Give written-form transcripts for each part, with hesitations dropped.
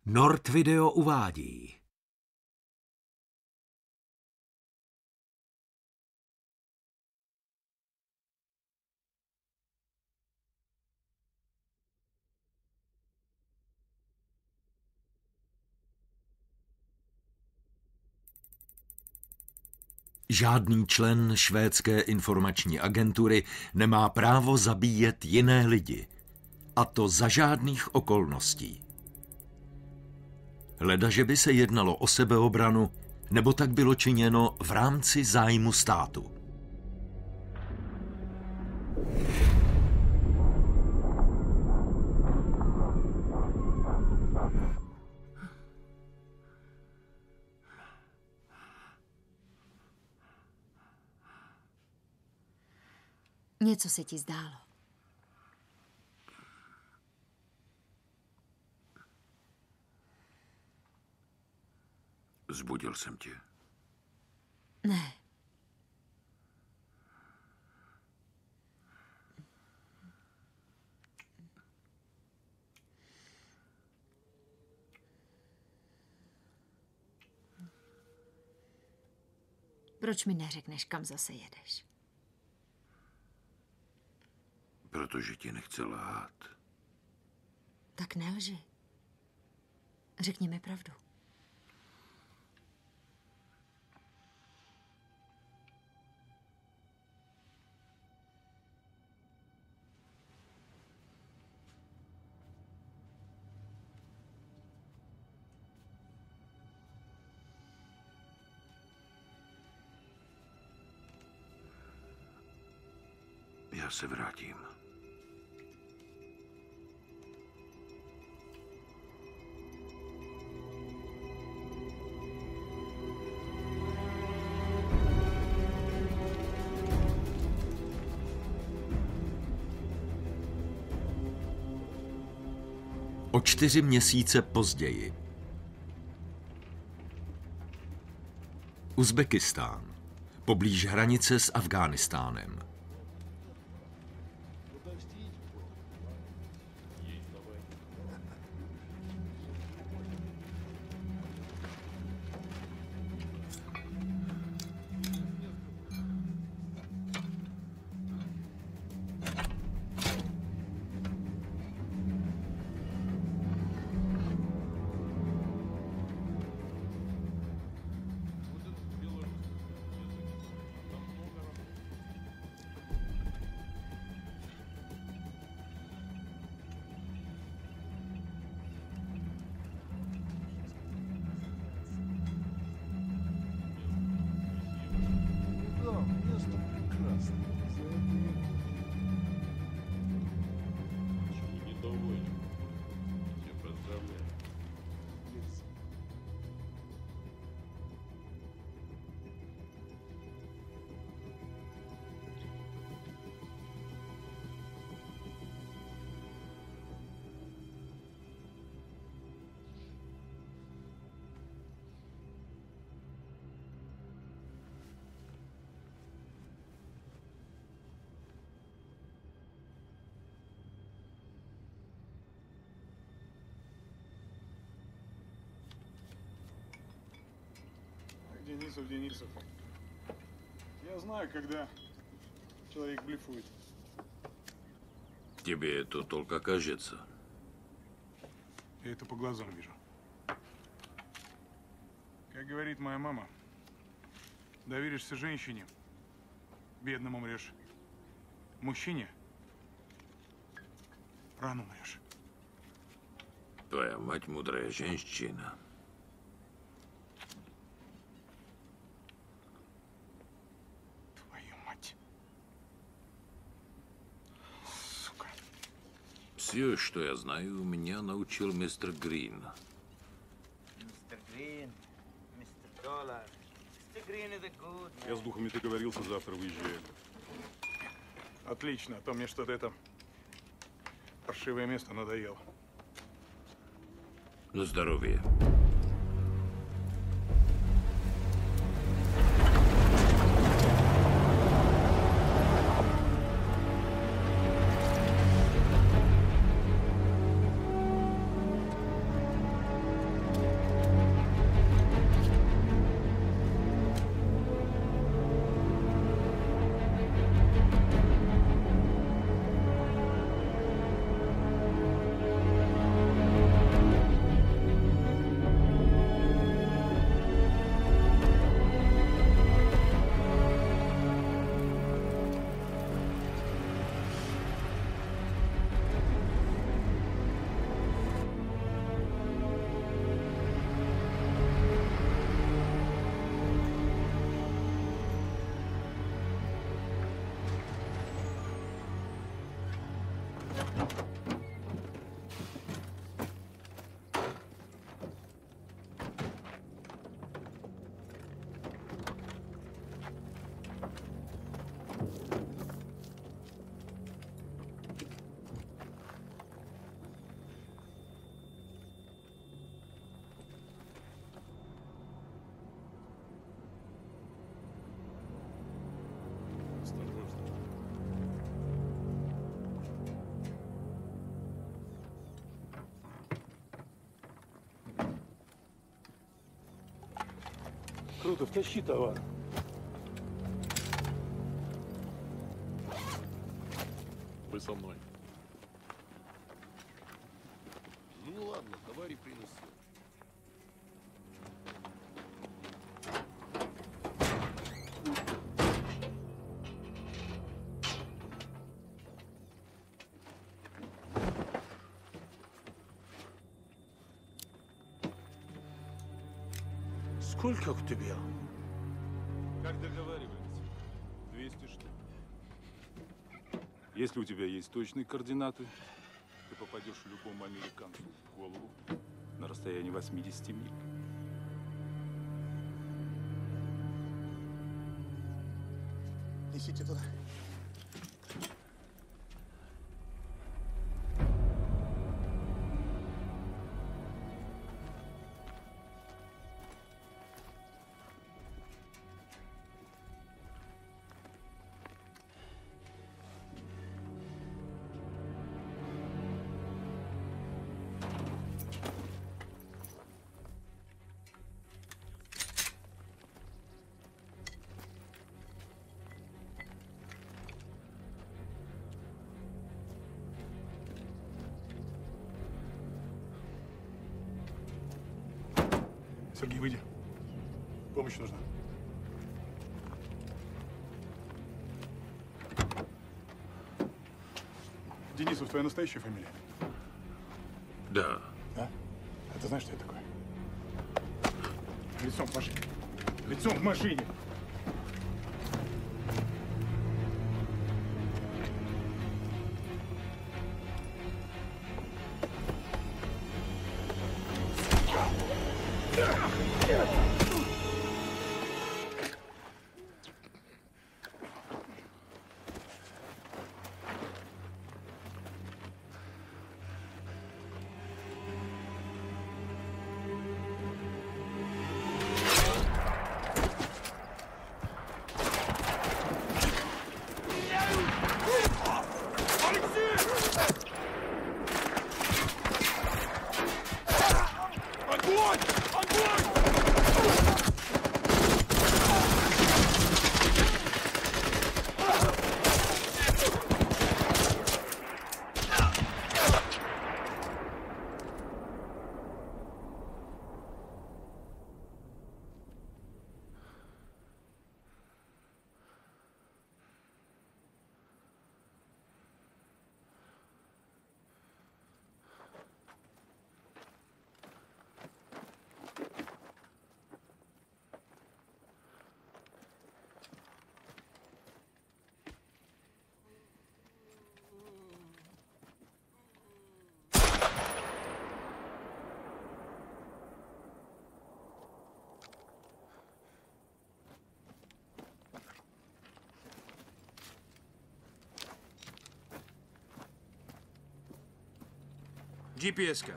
Nord Video uvádí. Žádný člen švédské informační agentury nemá právo zabíjet jiné lidi. A to za žádných okolností. Ledaže by se jednalo o sebeobranu, nebo tak bylo činěno v rámci zájmu státu. Něco se ti zdálo. Zbudil jsem tě. Ne. Proč mi neřekneš, kam zase jedeš? Protože ti nechci lhát. Tak nelži. Řekni mi pravdu. Já se vrátím. O 4 měsíce později. Uzbekistán, poblíž hranice s Afghánistánem. Денисов. Я знаю, когда человек блефует. Тебе это только кажется. Я это по глазам вижу. Как говорит моя мама, доверишься женщине, бедным умрешь. Мужчине рано умрешь. Твоя мать мудрая женщина. Все, что я знаю, меня научил мистер Грин. Мистер Грин, мистер Доллар. Мистер Грин is a good man. Я с духами договорился, завтра выезжаю. Отлично, а то мне что-то это паршивое место надоело. На здоровье. Круто, втащи товар. Вы со мной. Ну ладно, товари принесу. Сколько у тебя? Как договаривались? 200 штук. Если у тебя есть точные координаты, ты попадешь любому американцу в голову на расстоянии 80 миль. Несите туда. Сергей, выйди. Помощь нужна. Денисов, твоя настоящая фамилия? Да. Да? А ты знаешь, что я такое? Лицом в машине. Лицом в машине. GPS-ка.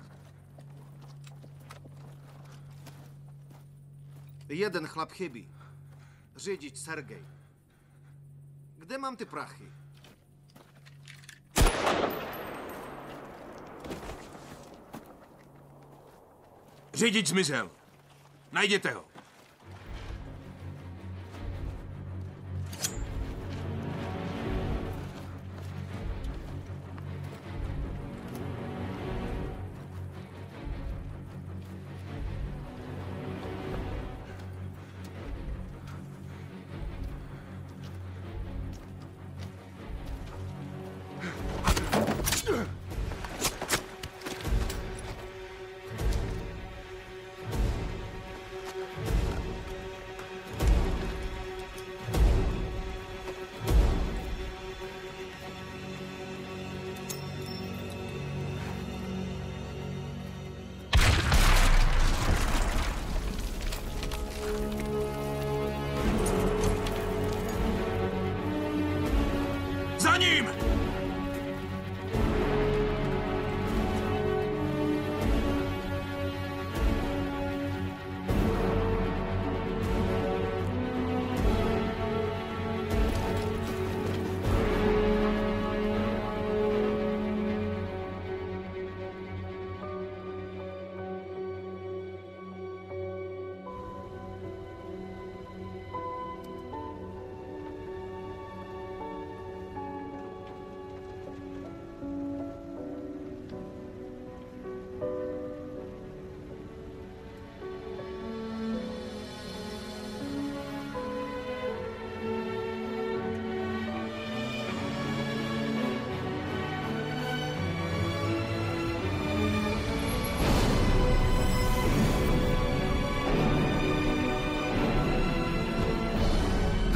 Jeden chlap chybí. Řidič Sergej. Kde mám ty prachy? Řidič zmizel. Najděte ho.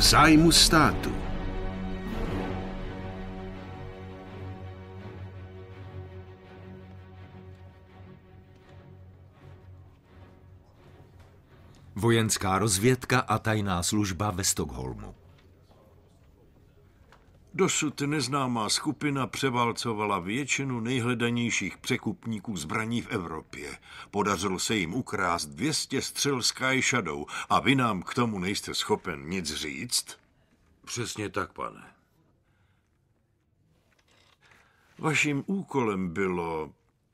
v zájmu státu. Vojenská rozvědka a tajná služba ve Stockholmu. Dosud neznámá skupina převálcovala většinu nejhledanějších překupníků zbraní v Evropě. Podařilo se jim ukrást 200 střel Sky Shadow a vy nám k tomu nejste schopen nic říct? Přesně tak, pane. Vaším úkolem bylo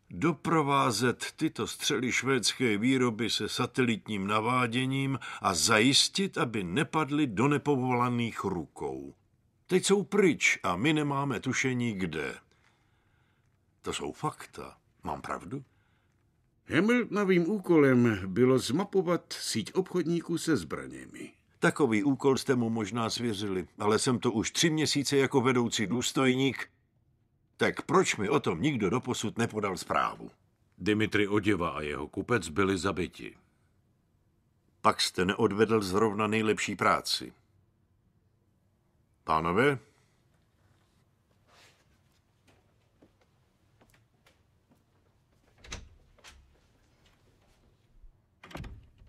doprovázet tyto střely švédské výroby se satelitním naváděním a zajistit, aby nepadly do nepovolaných rukou. Teď jsou pryč a my nemáme tušení kde. To jsou fakta. Mám pravdu? Hamiltonovým úkolem bylo zmapovat síť obchodníků se zbraněmi. Takový úkol jste mu možná svěřili, ale jsem to už 3 měsíce jako vedoucí důstojník. Tak proč mi o tom nikdo doposud nepodal zprávu? Dimitri Oděva a jeho kupec byli zabiti. Pak jste neodvedl zrovna nejlepší práci. Pánové?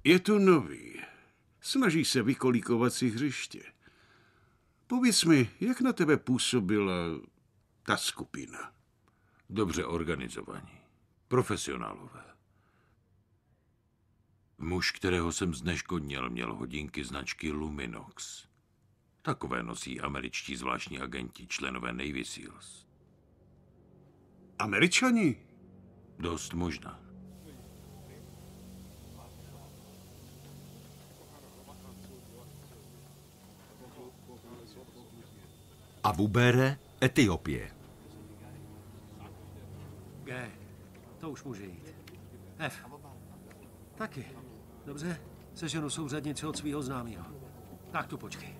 Je tu nový. Snaží se vykolíkovat si hřiště. Pověz mi, jak na tebe působila ta skupina? Dobře organizovaní. Profesionálové. Muž, kterého jsem zneškodnil, měl hodinky značky Luminox. Takové nosí američtí zvláštní agenti, členové Navy Seals. Američani? Dost možná. Abu Bere, Etiopie. G. To už může jít. F. Taky. Dobře, seženu souřadnici od svého známého. Tak tu počkej.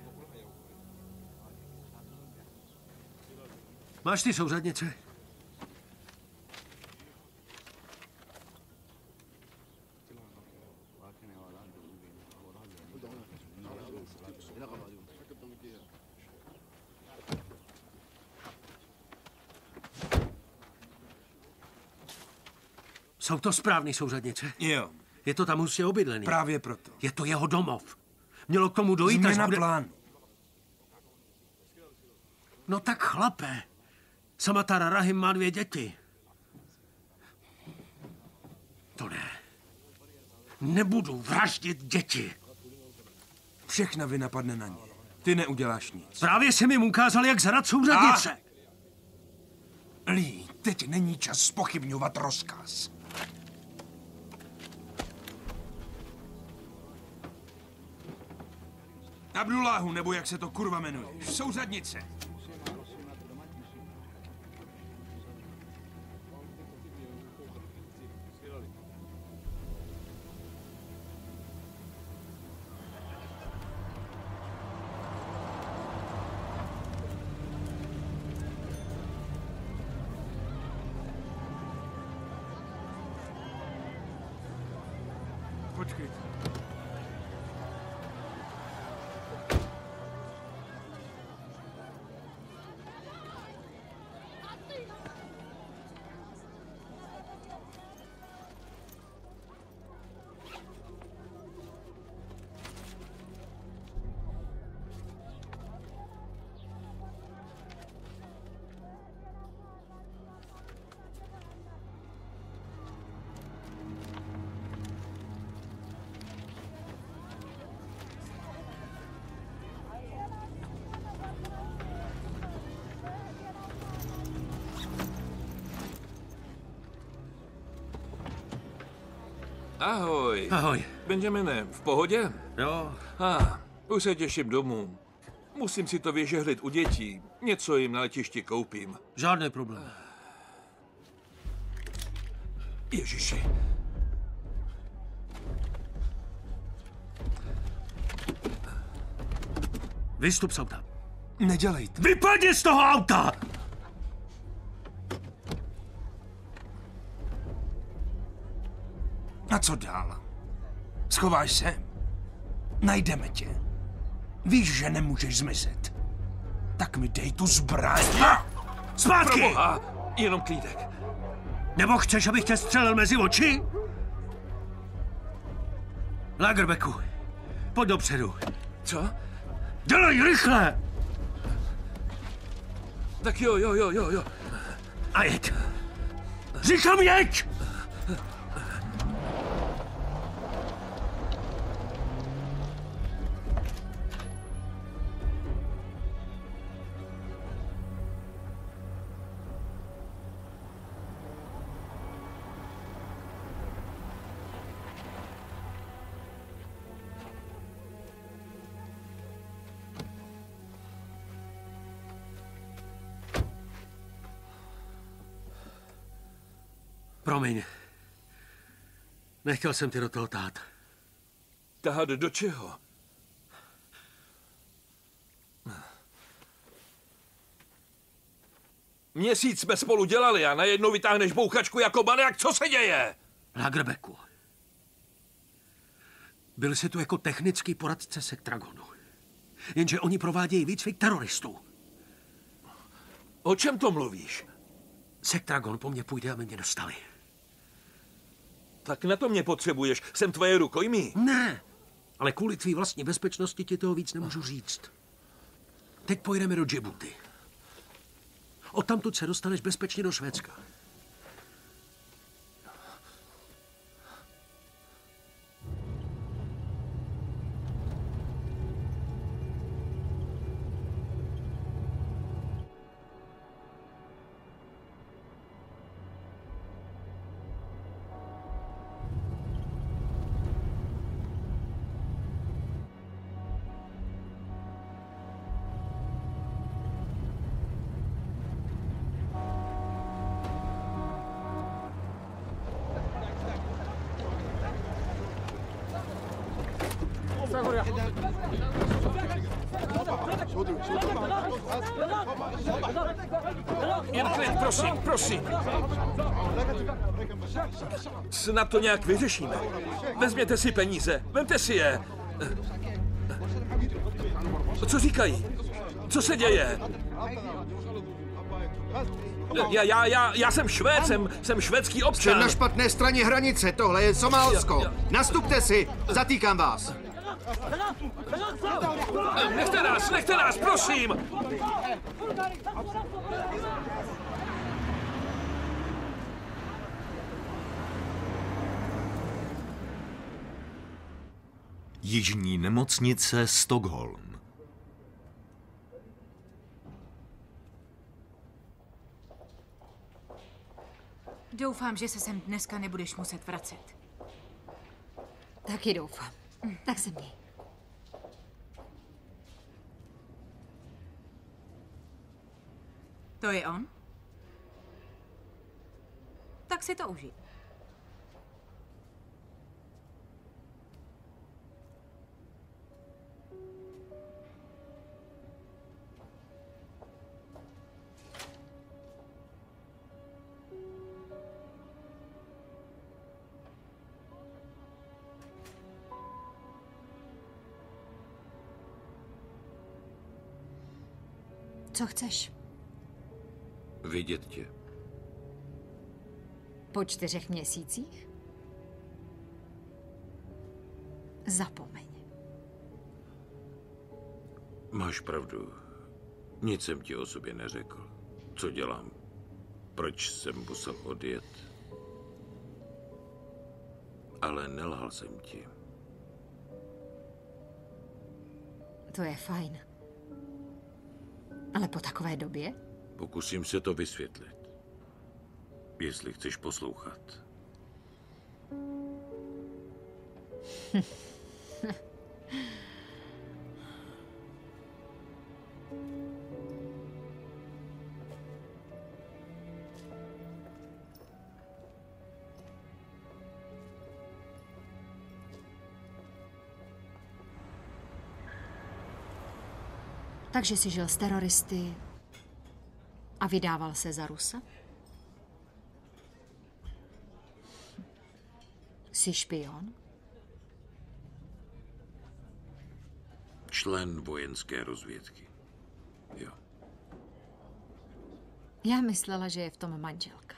Máš ty souřadnice? Jsou to správný souřadnice? Jo. Je to tam hustě obydlený? Právě proto. Je to jeho domov. Mělo k tomu dojít, Změna až bude... plánu. No tak chlape. Samatara Rahim má 2 děti. To ne. Nebudu vraždit děti. Všechna vina padne na ně. Ty neuděláš nic. Právě jsem jim ukázal, jak zhrad souřadnice. Lee, teď není čas zpochybňovat rozkaz. Abdulláhu, nebo jak se to kurva jmenuješ. Souřadnice. Počkejte. Ahoj. Ahoj. Benjamine, v pohodě? Jo. Už se těším domů. Musím si to vyžehlit u dětí. Něco jim na letišti koupím. Žádný problém. Ježiši. Vystup z auta. Nedělejte. Vypadni z toho auta! A co dál? Schováš se? Najdeme tě. Víš, že nemůžeš zmizet. Tak mi dej tu zbraň. Zpátky! Proboha, jenom klídek. Nebo chceš, abych tě střelil mezi oči? Lagerbecku, pojď dopředu. Co? Dělej rychle! Tak jo. A jeď. Říkám jeď! Promiň. Nechtěl jsem tě do toho tát. Tahat do čeho? Měsíc jsme spolu dělali a najednou vytáhneš bouchačku jako maniak. Co se děje? Lagerbecku. Byl jsi tu jako technický poradce Sektragonu. Jenže oni provádějí výcvik teroristů. O čem to mluvíš? Sektragon po mně půjde, aby mě dostali. Tak na to mě potřebuješ. Jsem tvoje rukojmí. Ne, ale kvůli tvý vlastní bezpečnosti ti toho víc nemůžu říct. Teď pojedeme do Džibuty. Odtamtud se dostaneš bezpečně do Švédska. Jen klid, prosím. Snad to nějak vyřešíme. Vezměte si peníze, vemte si je. Co říkají? Co se děje? Já jsem Švéd, jsem švédský občan. Jsem na špatné straně hranice, tohle je Somálsko. Nastupte si, zatýkám vás. Nechte nás, prosím! Jižní nemocnice Stockholm. Doufám, že se sem dneska nebudeš muset vracet. Taky doufám. Tak se měj. To je on? Tak si to užij. Co chceš? Vidět tě. Po 4 měsících? Zapomeň. Máš pravdu. Nic jsem ti o sobě neřekl. Co dělám? Proč jsem musel odjet? Ale nelhal jsem ti. To je fajn. Ale po takové době? Pokusím se to vysvětlit. Jestli chceš poslouchat. Takže jsi žil s teroristy a vydával se za Rusa? Jsi špion? člen vojenské rozvědky. Jo. Já myslela, že je v tom manželka.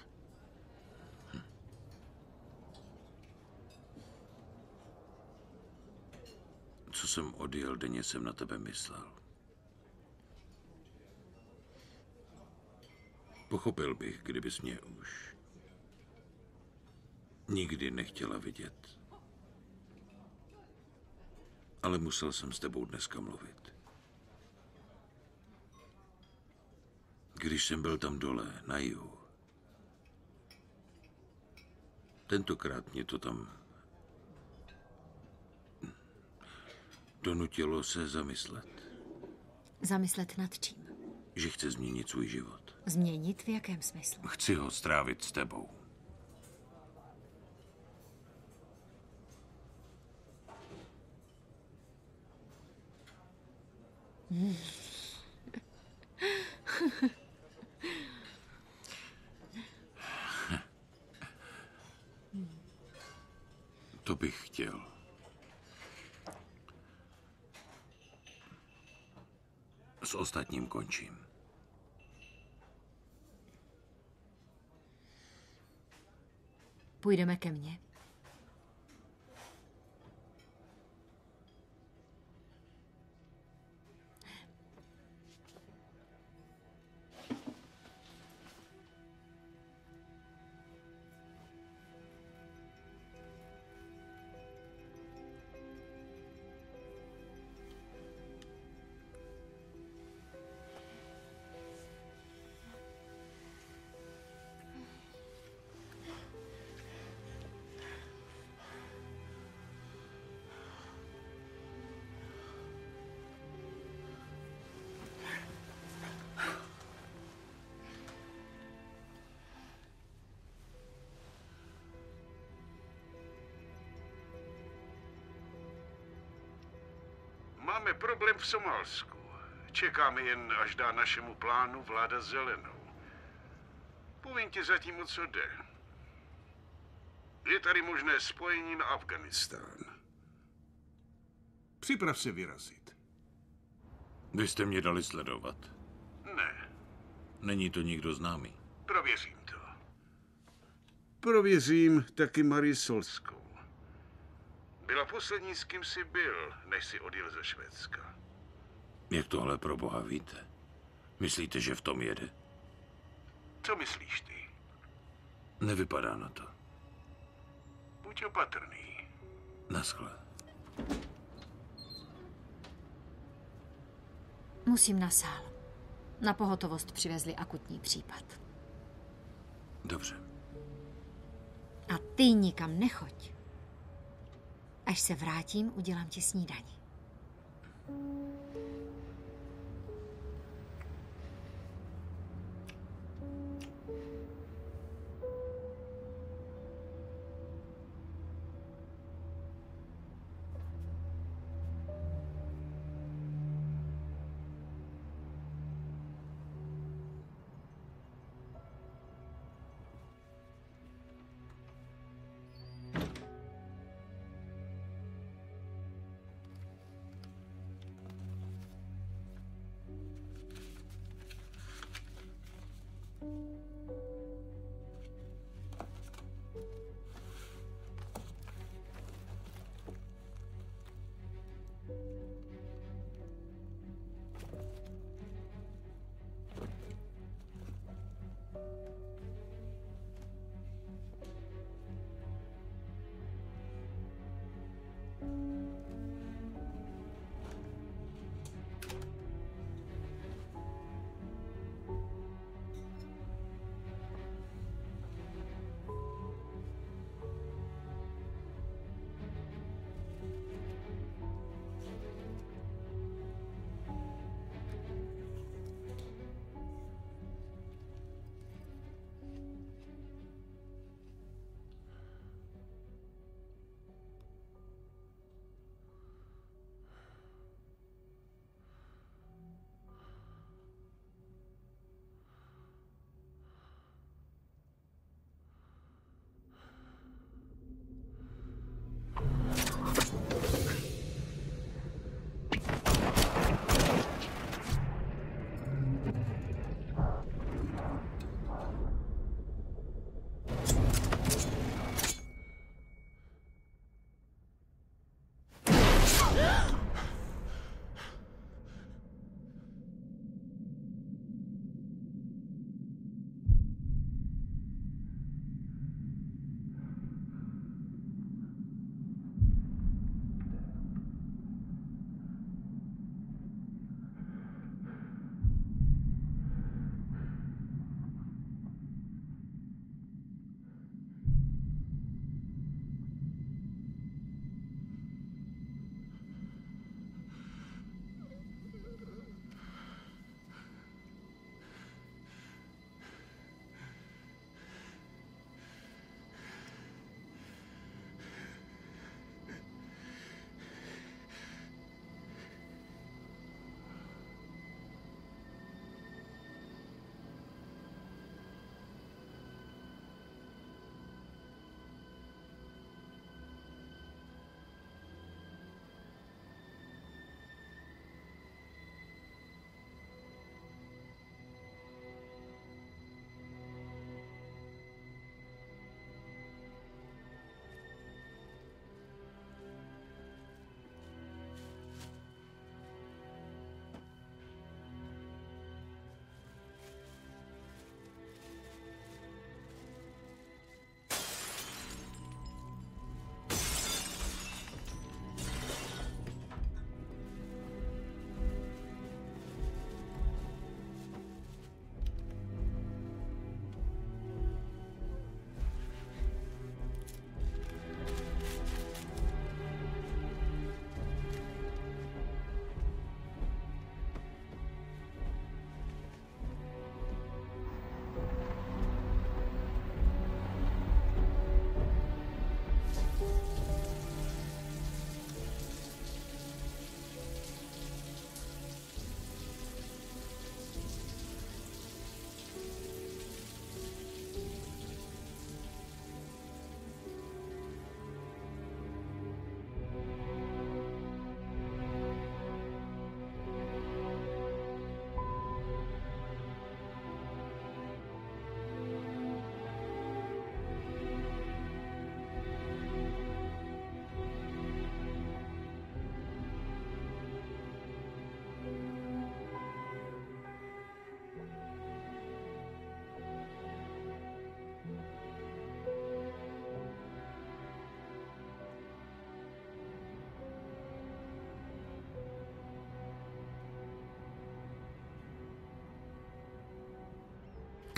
Co jsem odjel, denně jsem na tebe myslel. Pochopil bych, kdybys mě už nikdy nechtěla vidět. Ale musel jsem s tebou dneska mluvit. Když jsem byl tam dole, na jihu, tentokrát mě to tam donutilo se zamyslet. Zamyslet nad čím? Že chci změnit svůj život. Změnit v jakém smyslu? Chci ho strávit s tebou. To bych chtěl. S ostatním končím. Půjdeme ke mně. Máme problém v Somálsku. Čekáme jen, až dá našemu plánu vláda zelenou. Povím ti zatím, o co jde. Je tady možné spojení na Afghánistán. Připrav se vyrazit. Vy jste mě dali sledovat. Ne. Není to nikdo známý. Prověřím to. Prověřím taky Marii Solskou. Byla poslední, s kým jsi byl, než jsi odjel ze Švédska. Jak tohle pro boha víte? Myslíte, že v tom jede? Co myslíš ty? Nevypadá na to. Buď opatrný. Naschle. Musím na sál. Na pohotovost přivezli akutní případ. Dobře. A ty nikam nechoď. Až se vrátím, udělám ti snídani.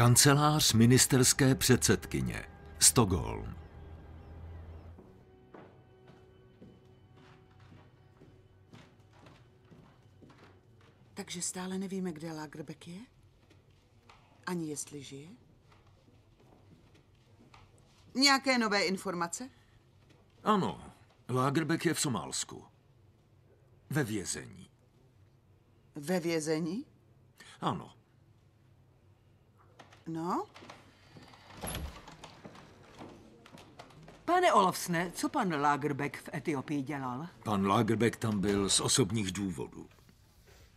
Kancelář ministerské předsedkyně. Stockholm. Takže stále nevíme, kde Lagerbeck je? Ani jestli žije? Nějaké nové informace? Ano, Lagerbeck je v Somálsku. Ve vězení. Ve vězení? Ano. No? Pane Olofsne, co pan Lagerbeck v Etiopii dělal? Pan Lagerbeck tam byl z osobních důvodů.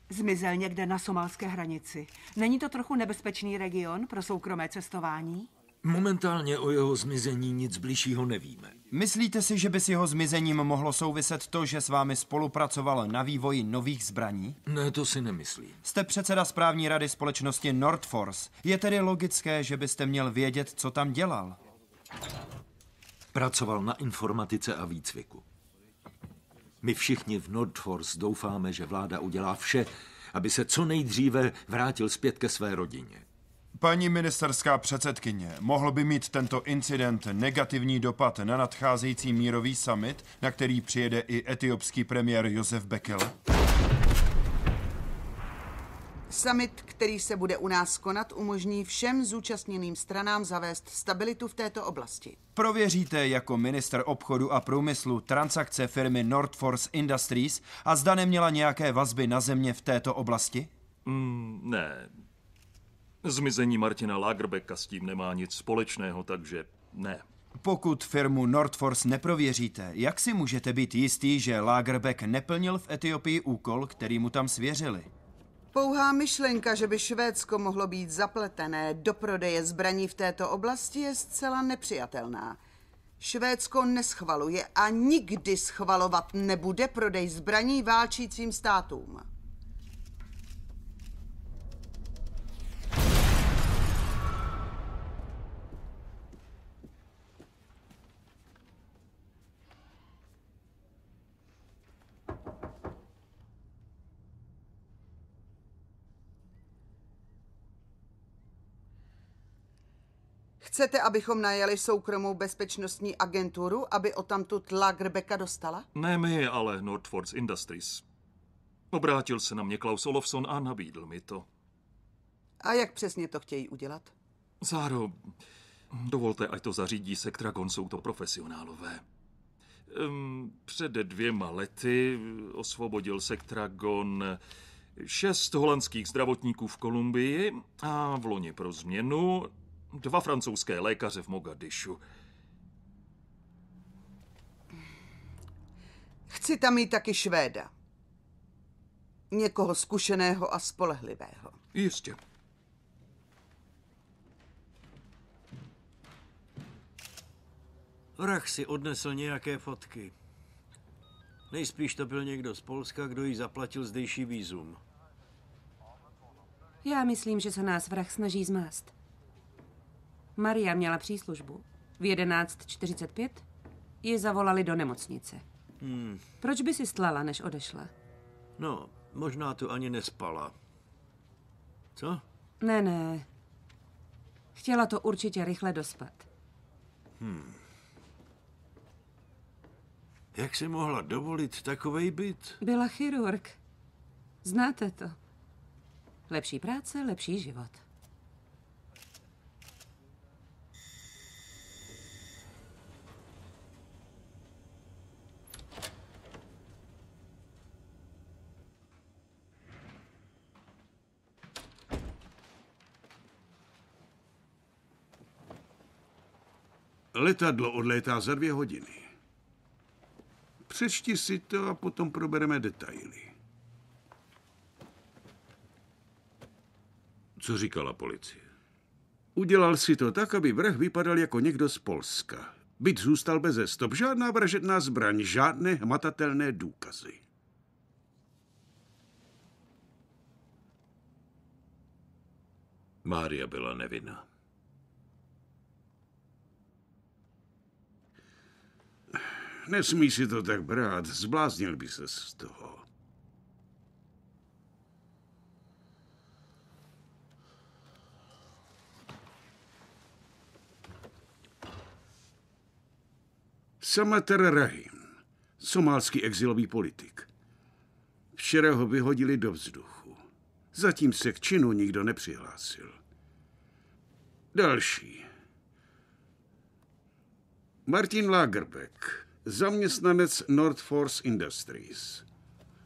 Zmizel někde na somálské hranici. Není to trochu nebezpečný region pro soukromé cestování? Momentálně o jeho zmizení nic bližšího nevíme. Myslíte si, že by s jeho zmizením mohlo souviset to, že s vámi spolupracoval na vývoji nových zbraní? Ne, to si nemyslím. Jste předseda správní rady společnosti Nordforce. Je tedy logické, že byste měl vědět, co tam dělal. Pracoval na informatice a výcviku. My všichni v Nordforce doufáme, že vláda udělá vše, aby se co nejdříve vrátil zpět ke své rodině. Paní ministerská předsedkyně, mohl by mít tento incident negativní dopad na nadcházející mírový summit, na který přijede i etiopský premiér Josef Bekele? Summit, který se bude u nás konat, umožní všem zúčastněným stranám zavést stabilitu v této oblasti. Prověříte jako ministr obchodu a průmyslu transakce firmy Nordforce Industries a zda neměla nějaké vazby na země v této oblasti? Ne. Zmizení Martina Lagerbecka s tím nemá nic společného, takže ne. Pokud firmu Nordforce neprověříte, jak si můžete být jistý, že Lagerbeck neplnil v Etiopii úkol, který mu tam svěřili? Pouhá myšlenka, že by Švédsko mohlo být zapletené do prodeje zbraní v této oblasti, je zcela nepřijatelná. Švédsko neschvaluje a nikdy schvalovat nebude prodej zbraní válčícím státům. Chcete, abychom najali soukromou bezpečnostní agenturu, aby odtamtud Lagerbecka dostala? Ne my, ale Nordforce Industries. Obrátil se na mě Klaus Olofsson a nabídl mi to. A jak přesně to chtějí udělat? Záro, dovolte, ať to zařídí Sectragon, jsou to profesionálové. Před 2 lety osvobodil Sectragon 6 holandských zdravotníků v Kolumbii a v loni pro změnu 2 francouzské lékaře v Mogadišu. Chci tam mít taky Švéda. Někoho zkušeného a spolehlivého. Jistě. Rach si odnesl nějaké fotky. Nejspíš to byl někdo z Polska, kdo jí zaplatil zdejší vízum. Já myslím, že se nás vrah snaží zmást. Maria měla příslužbu. V 11:45 ji zavolali do nemocnice. Proč by si stlala, než odešla? No, možná tu ani nespala. Co? Ne. Chtěla to určitě rychle dospat. Jak si mohla dovolit takovej byt? Byla chirurg. Znáte to. Lepší práce, lepší život. Letadlo odlétá za 2 hodiny. Přečti si to a potom probereme detaily. Co říkala policie? Udělal si to tak, aby vrah vypadal jako někdo z Polska. Byt zůstal beze stop, žádná vražedná zbraň, žádné hmatatelné důkazy. Mária byla nevinná. Nesmí si to tak brát, zbláznil by se z toho. Samatar Rahim, somálský exilový politik. Včera ho vyhodili do vzduchu. Zatím se k činu nikdo nepřihlásil. Další. Martin Lagerbeck, zaměstnanec North Force Industries.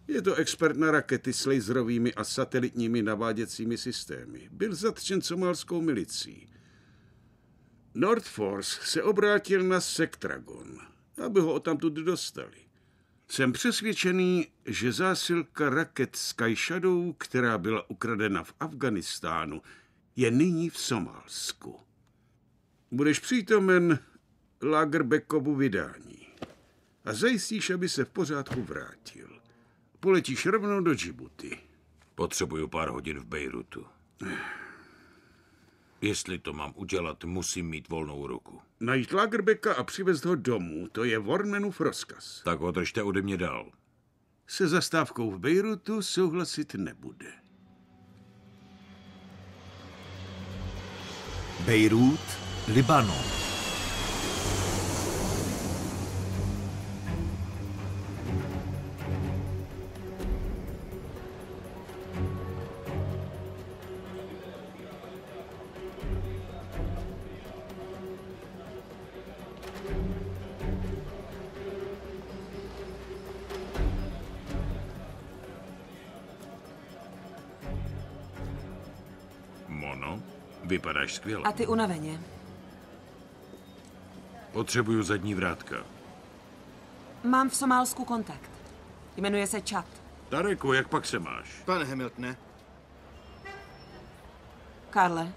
Je to expert na rakety s laserovými a satelitními naváděcími systémy. Byl zatčen somálskou milicí. North Force se obrátil na Sectragon, aby ho odtamtud dostali. Jsem přesvědčený, že zásilka raket Sky Shadow, která byla ukradena v Afghánistánu, je nyní v Somálsku. Budeš přítomen Lagerbeckovu vydání a zajistíš, aby se v pořádku vrátil. Poletíš rovnou do Džibuti. Potřebuju pár hodin v Bejrutu. Jestli to mám udělat, musím mít volnou ruku. Najít Lagerbecka a přivést ho domů, to je Warmanův rozkaz. Tak ho držte ode mě dál. Se zastávkou v Bejrutu souhlasit nebude. Bejrút, Libanon. Mono, vypadáš skvěle. A ty unaveně. Potřebuju zadní vrátka. Mám v Somálsku kontakt. Jmenuje se Chad. Tareku, jak pak se máš? Pane Hamiltone. Karle,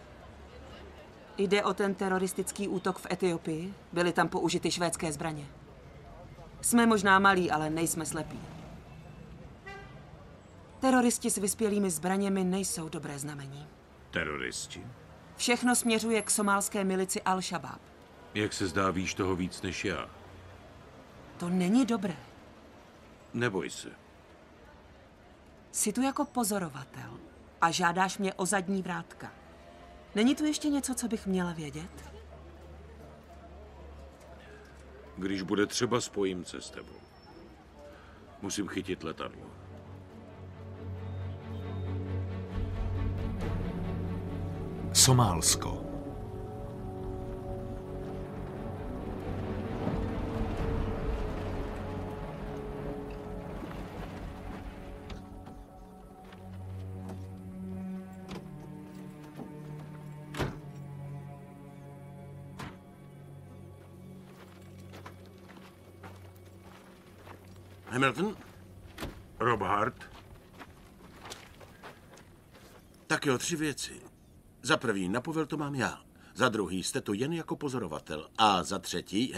jde o ten teroristický útok v Etiopii. Byly tam použity švédské zbraně. Jsme možná malí, ale nejsme slepí. Teroristi s vyspělými zbraněmi nejsou dobré znamení. Teroristi? Všechno směřuje k somálské milici Al-Shabaab. Jak se zdá, víš toho víc než já. To není dobré. Neboj se. Jsi tu jako pozorovatel a žádáš mě o zadní vrátka. Není tu ještě něco, co bych měla vědět? Když bude třeba, spojím se s tebou. Musím chytit letadlo. Somálsko. Hamilton? Rob Hart? Tak jo, 3 věci. Za prvý, na povel to mám já. Za druhý, jste tu jen jako pozorovatel. A za třetí,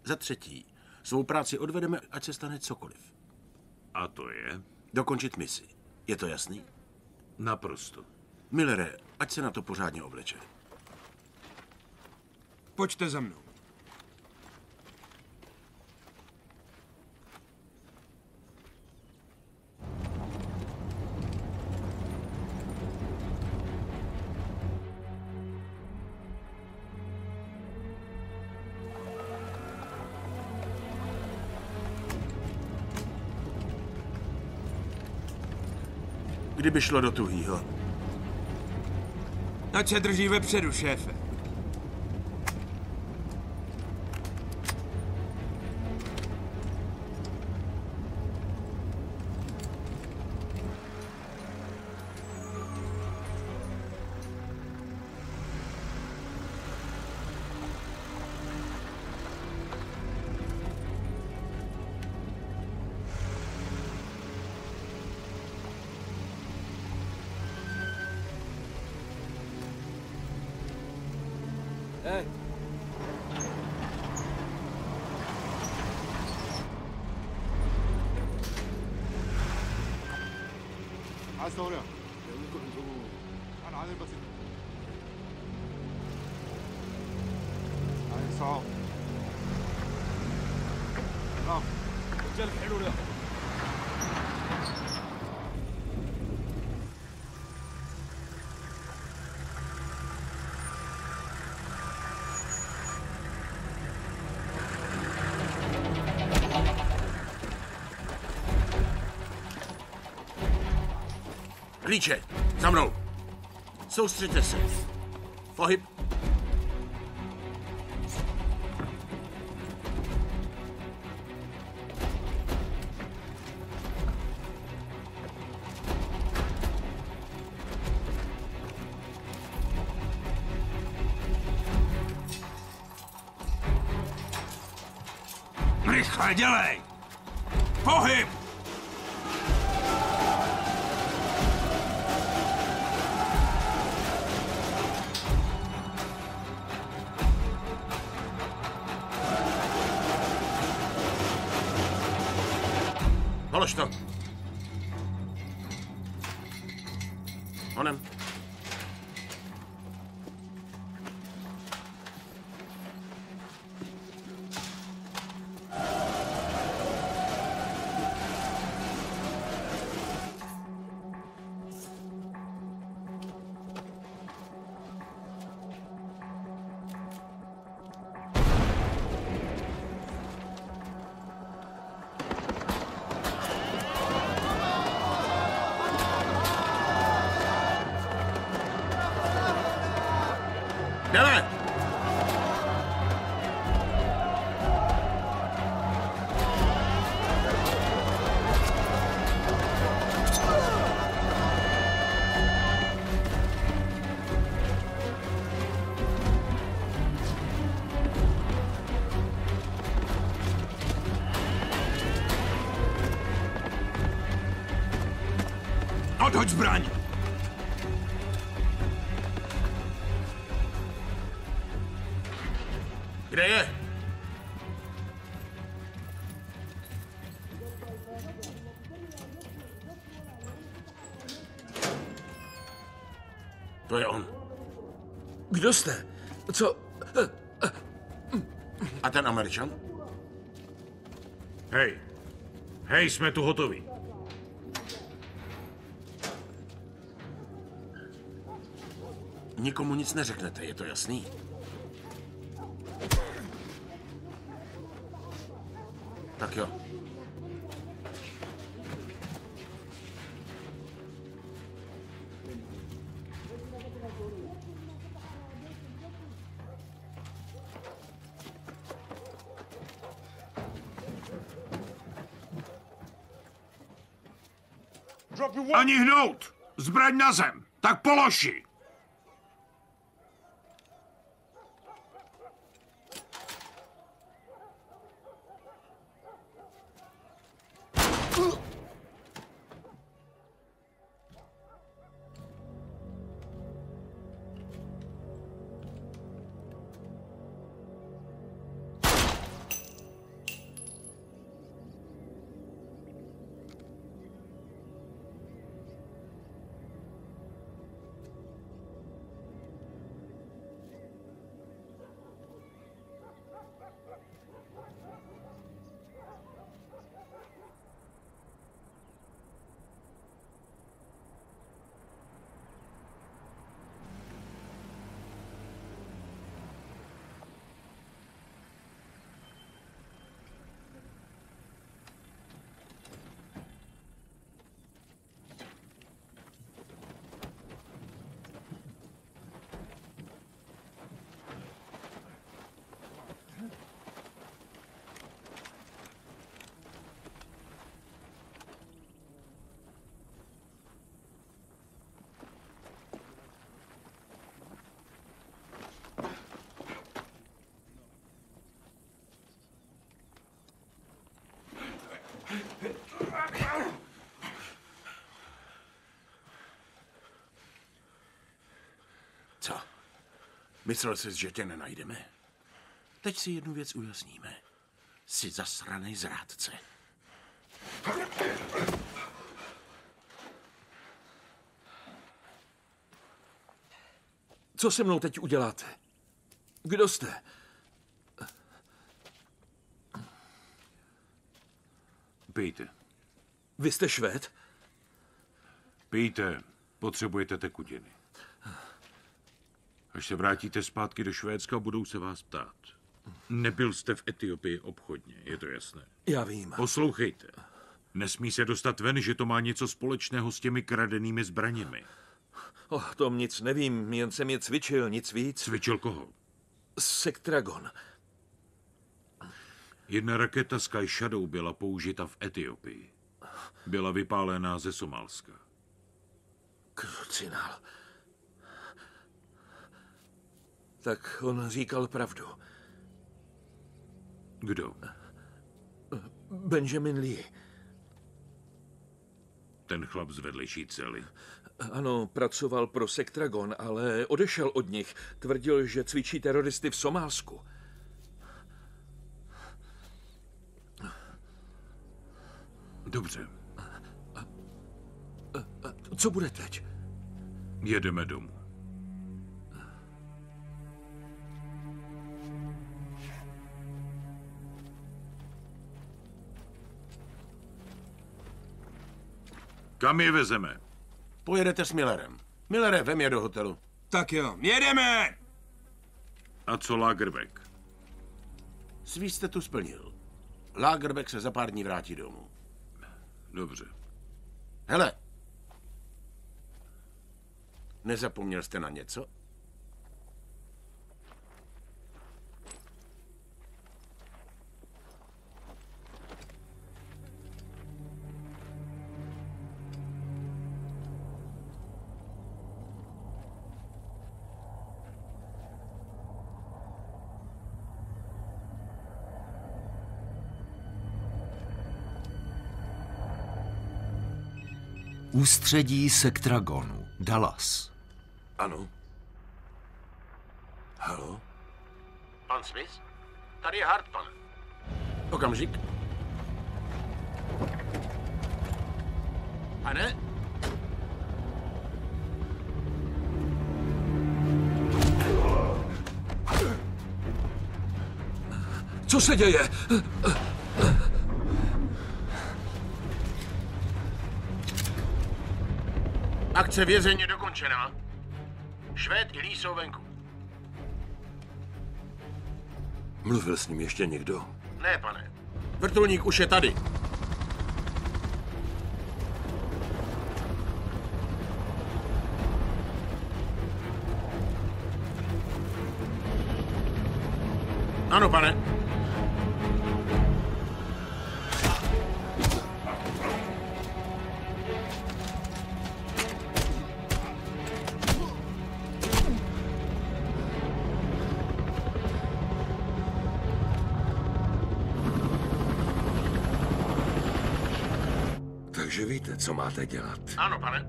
za třetí, svou práci odvedeme, ať se stane cokoliv. A to je? Dokončit misi. Je to jasný? Naprosto. Millere, ať se na to pořádně obleče. Pojďte za mnou. Kdyby šlo do tuhýho. Ať se drží vepředu, šéfe. Hej. عايز توريها انا عادل بس عايز صعب رجال حلو ده. Klíče, za mnou. Soustřeďte se. Pohyb. Rychle dělej! Pohyb! Polož to. Honem. Jdeme! Odhoď zbraň! Kde je? To je on. Kdo jste? Co? A ten Američan? Hej. Hej, jsme tu hotoví. Nikomu nic neřeknete, je to jasný? Tak jo. Ani hnout! Zbraň na zem! Tak polož ji! Co? Myslel jsi, že tě nenajdeme? Teď si jednu věc ujasníme. Jsi zasranej zrádce. Co se mnou teď uděláte? Kdo jste? Pijte. Vy jste Švéd? Pijte. Potřebujete tekutiny. Až se vrátíte zpátky do Švédska, budou se vás ptát. Nebyl jste v Etiopii obchodně, je to jasné? Já vím. Poslouchejte. Nesmí se dostat ven, že to má něco společného s těmi kradenými zbraněmi. O tom nic nevím, jen jsem je cvičil, nic víc. Cvičil koho? Sektragon. Jedna raketa Sky Shadow byla použita v Etiopii. Byla vypálená ze Somálska. Krucinál. Tak on říkal pravdu. Kdo? Benjamin Lee. Ten chlap z vedlejší cely. Ano, pracoval pro Sektragon, ale odešel od nich. Tvrdil, že cvičí teroristy v Somálsku. Dobře. Co bude teď? Jedeme domů. Kam je vezeme? Pojedete s Millerem. Millere, vem je do hotelu. Tak jo, jedeme! A co Lagerbeck? Svý jste tu splnil. Lagerbeck se za pár dní vrátí domů. Dobře. Hele. Nezapomněl jste na něco? Ústředí Sektragonu, Dallas. Ano. Halo? Pan Smith? Tady je Hart, pane. Okamžik. Pane? Co se děje? Akce vězení je dokončená. Švéd i Lee jsou venku. Mluvil s ním ještě někdo? Ne, pane. Vrtulník už je tady. Ano, pane. Takže víte, co máte dělat. Ano, pane.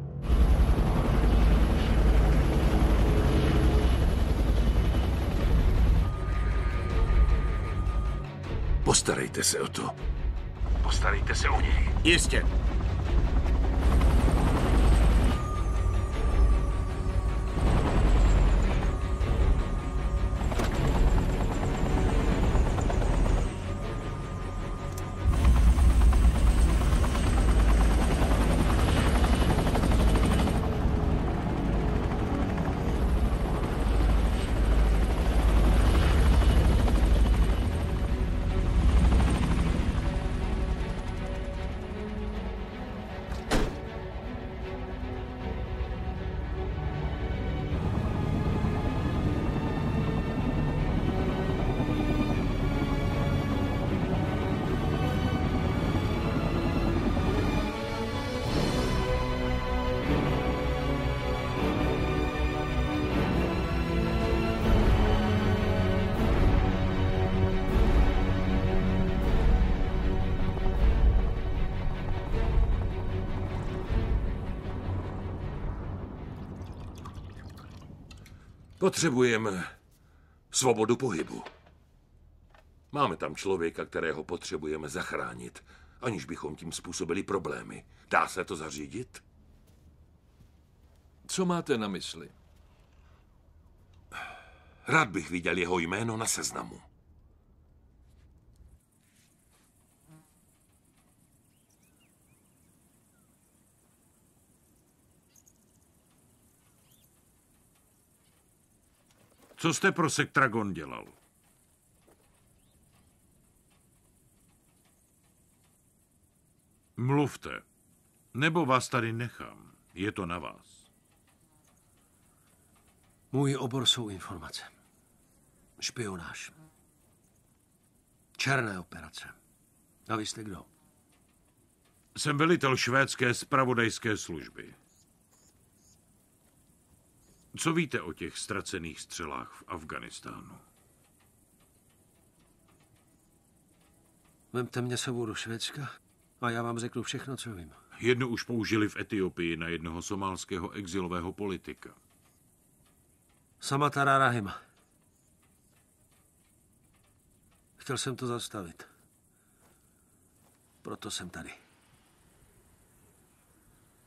Postarejte se o to. Postarejte se o něj. Jistě. Potřebujeme svobodu pohybu. Máme tam člověka, kterého potřebujeme zachránit, aniž bychom tím způsobili problémy. Dá se to zařídit? Co máte na mysli? Rád bych viděl jeho jméno na seznamu. Co jste pro Sektragon dělal? Mluvte. Nebo vás tady nechám. Je to na vás. Můj obor jsou informace. Špionáž. Černé operace. A vy jste kdo? Jsem velitel švédské zpravodajské služby. Co víte o těch ztracených střelách v Afghánistánu? Vemte mě sebou do Švédska a já vám řeknu všechno, co vím. Jednu už použili v Etiopii na jednoho somálského exilového politika. Samatara Rahima. Chtěl jsem to zastavit. Proto jsem tady.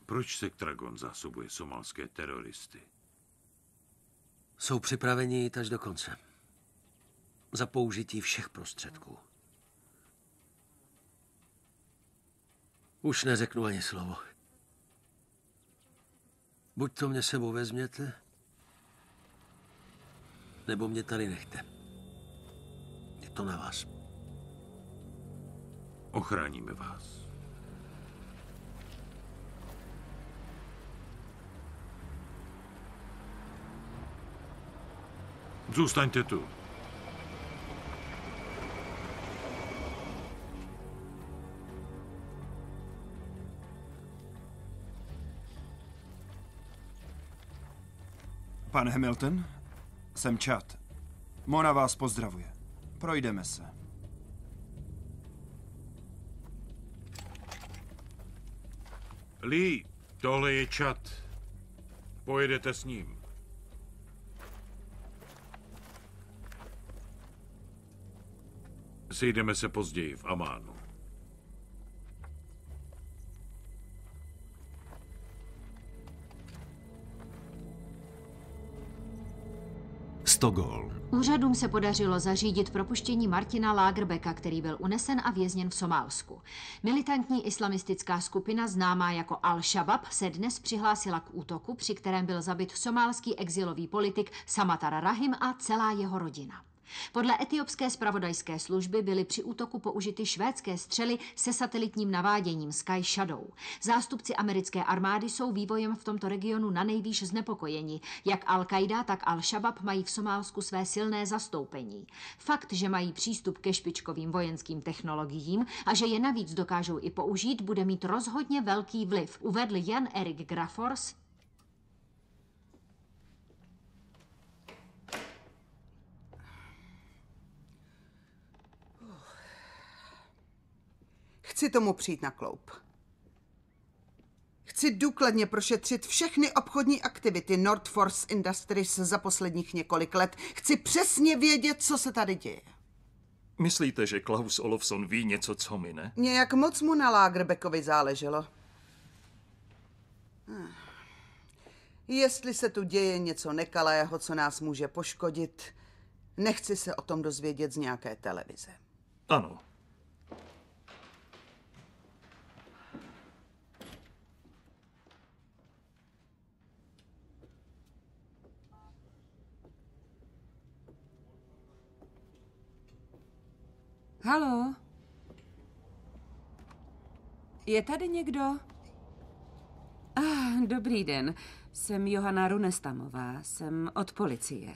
Proč Sectragon zásobuje somálské teroristy? Jsou připraveni jít až do konce. Za použití všech prostředků. Už neřeknu ani slovo. Buď to mě sebou vezměte, nebo mě tady nechte. Je to na vás. Ochráníme vás. Zůstaňte tu. Pan Hamilton, jsem Chad. Mona vás pozdravuje. Projdeme se. Lee, tohle je Chad. Pojedete s ním. Sejdeme se později v Amánu. Stockholm. Úřadům se podařilo zařídit propuštění Martina Lagerbäcka, který byl unesen a vězněn v Somálsku. Militantní islamistická skupina známá jako Al-Shabaab se dnes přihlásila k útoku, při kterém byl zabit somálský exilový politik Samatar Rahim a celá jeho rodina. Podle etiopské zpravodajské služby byly při útoku použity švédské střely se satelitním naváděním Sky Shadow. Zástupci americké armády jsou vývojem v tomto regionu nanejvýš znepokojeni. Jak Al-Qaida, tak Al-Shabaab mají v Somálsku své silné zastoupení. Fakt, že mají přístup ke špičkovým vojenským technologiím a že je navíc dokážou i použít, bude mít rozhodně velký vliv, uvedl Jan Erik Grafors. Chci tomu přijít na kloup. Chci důkladně prošetřit všechny obchodní aktivity Nordforce Industries za posledních několik let. Chci přesně vědět, co se tady děje. Myslíte, že Klaus Olofsson ví něco, co my ne? Nějak moc mu na Lagerbäckovi záleželo. Jestli se tu děje něco nekalého, co nás může poškodit, nechci se o tom dozvědět z nějaké televize. Ano. Haló? Je tady někdo? Dobrý den. Jsem Johana Runestamová. Jsem od policie.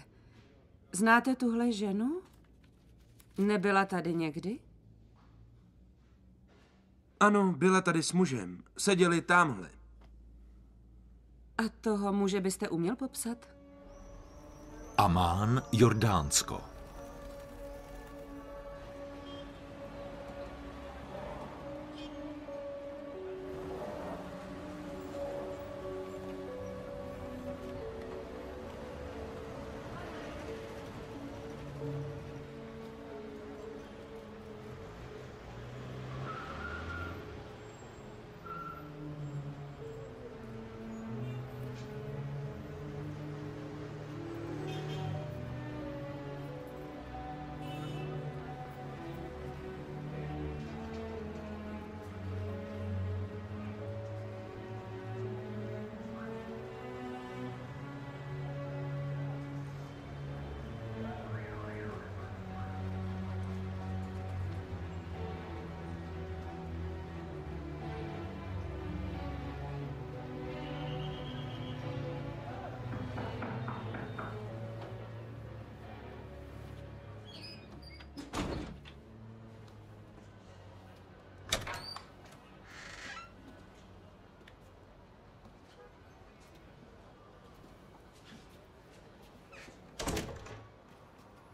Znáte tuhle ženu? Nebyla tady někdy? Ano, byla tady s mužem. Seděli tamhle. A toho muže byste uměl popsat? Amán, Jordánsko.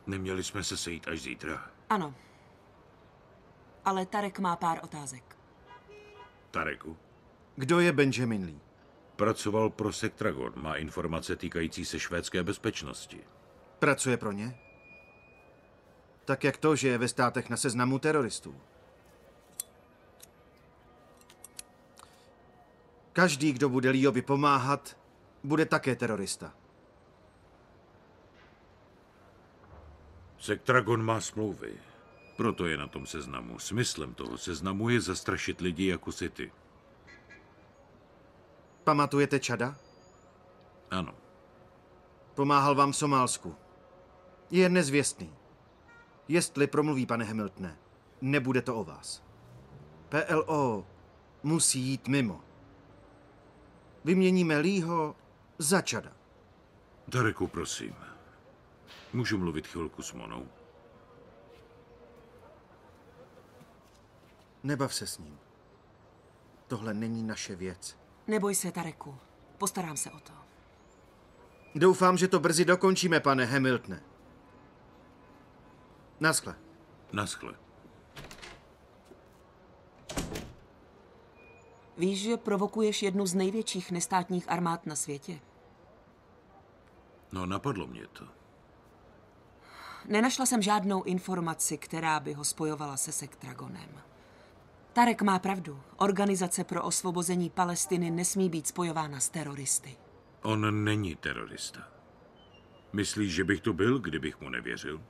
Neměli jsme se sejít až zítra. Ano. Ale Tarek má pár otázek. Tareku? Kdo je Benjamin Lee? Pracoval pro Sectragon, má informace týkající se švédské bezpečnosti. Pracuje pro ně? Tak jak to, že je ve státech na seznamu teroristů. Každý, kdo bude Leeovi pomáhat, bude také terorista. Sectragon má smlouvy, proto je na tom seznamu. Smyslem toho seznamu je zastrašit lidi jako si ty. Pamatujete Čada? Ano. Pomáhal vám v Somálsku. Je nezvěstný. Jestli promluví, pane Hamiltone, nebude to o vás. PLO musí jít mimo. Vyměníme Leeho za Čada. Tareku, prosím. Můžu mluvit chvilku s Monou? Nebav se s ním. Tohle není naše věc. Neboj se, Tareku. Postarám se o to. Doufám, že to brzy dokončíme, pane Hamiltone. Naschle. Naschle. Víš, že provokuješ jednu z největších nestátních armád na světě? No, napadlo mě to. Nenašla jsem žádnou informaci, která by ho spojovala se Sectragonem. Tarek má pravdu. Organizace pro osvobození Palestiny nesmí být spojována s teroristy. On není terorista. Myslíš, že bych to byl, kdybych mu nevěřil?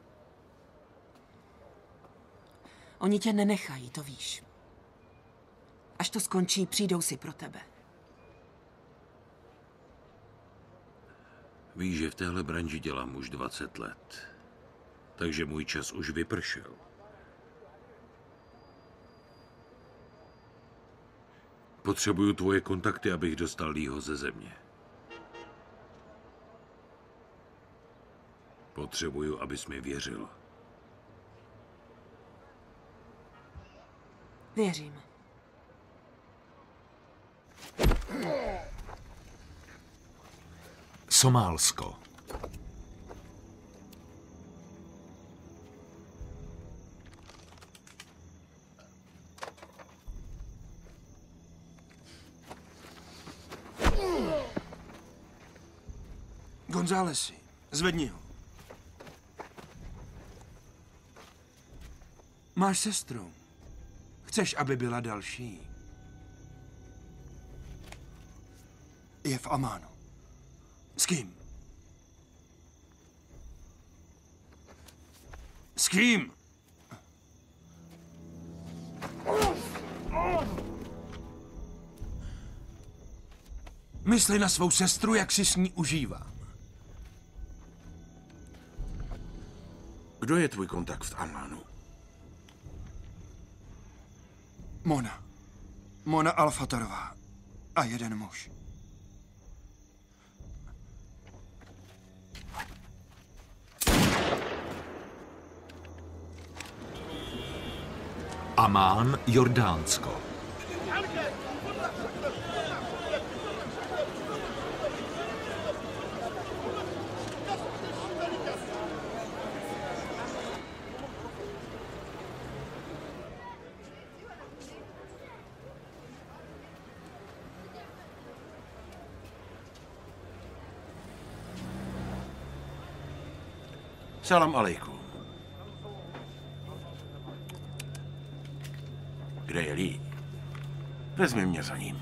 Oni tě nenechají, to víš. Až to skončí, přijdou si pro tebe. Víš, že v téhle branži dělám už 20 let. Takže můj čas už vypršel. Potřebuju tvoje kontakty, abych dostal Leeho ze země. Potřebuju, abys mi věřil. Věřím. Somálsko. Gonzálesi, zvedni ho. Máš sestru. Chceš, aby byla další? Je v Amánu. S kým? S kým? Mysli na svou sestru, jak si s ní užívám. Kdo je tvůj kontakt v Amánu? Mona. Mona Alfatarová. A jeden muž. Amán, Jordánsko. Salam alejkum. Kde je Lee? Vezmi mě za ním.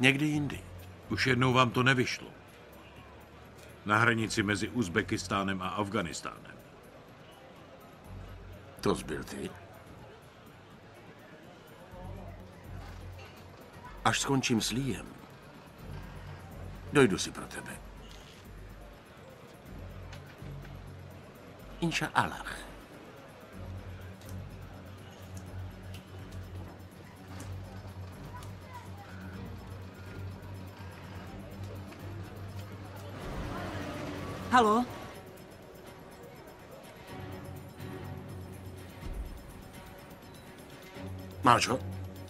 Někdy jindy. Už jednou vám to nevyšlo. Na hranici mezi Uzbekistánem a Afganistánem. To zbyl ty. Až skončím s Leeem, dojdu si pro tebe. Inša Allah. Haló? Máš ho?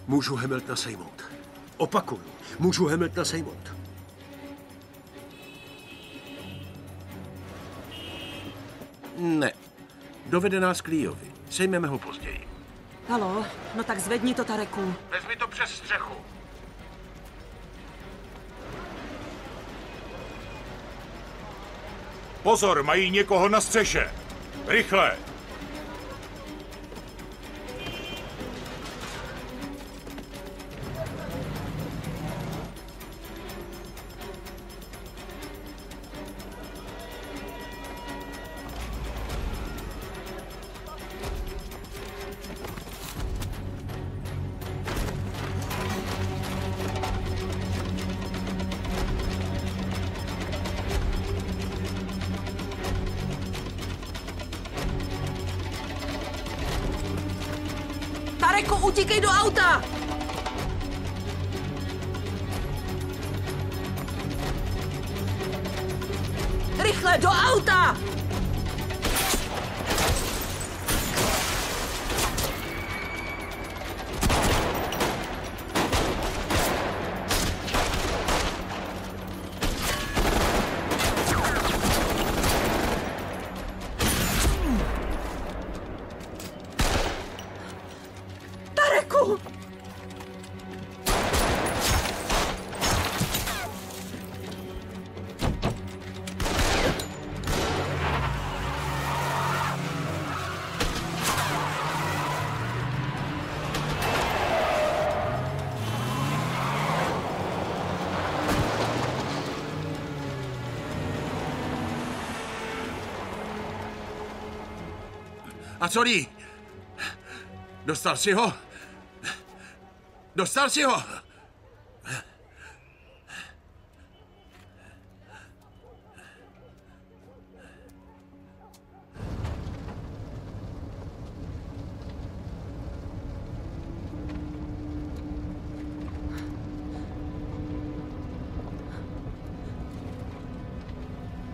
Můžu Hamiltona sejmout. Opakuju, můžu Hamiltona sejmout. Ne. Dovede nás k Leeovi. Sejmeme ho později. Haló, no tak zvedni to, Tareku. Vezmi to přes střechu. Pozor, mají někoho na střeše. Rychle! Tareku, utíkej do auta! Rychle, do auta! Tareku! A co Lee? Dostal si ho? Dostal si ho?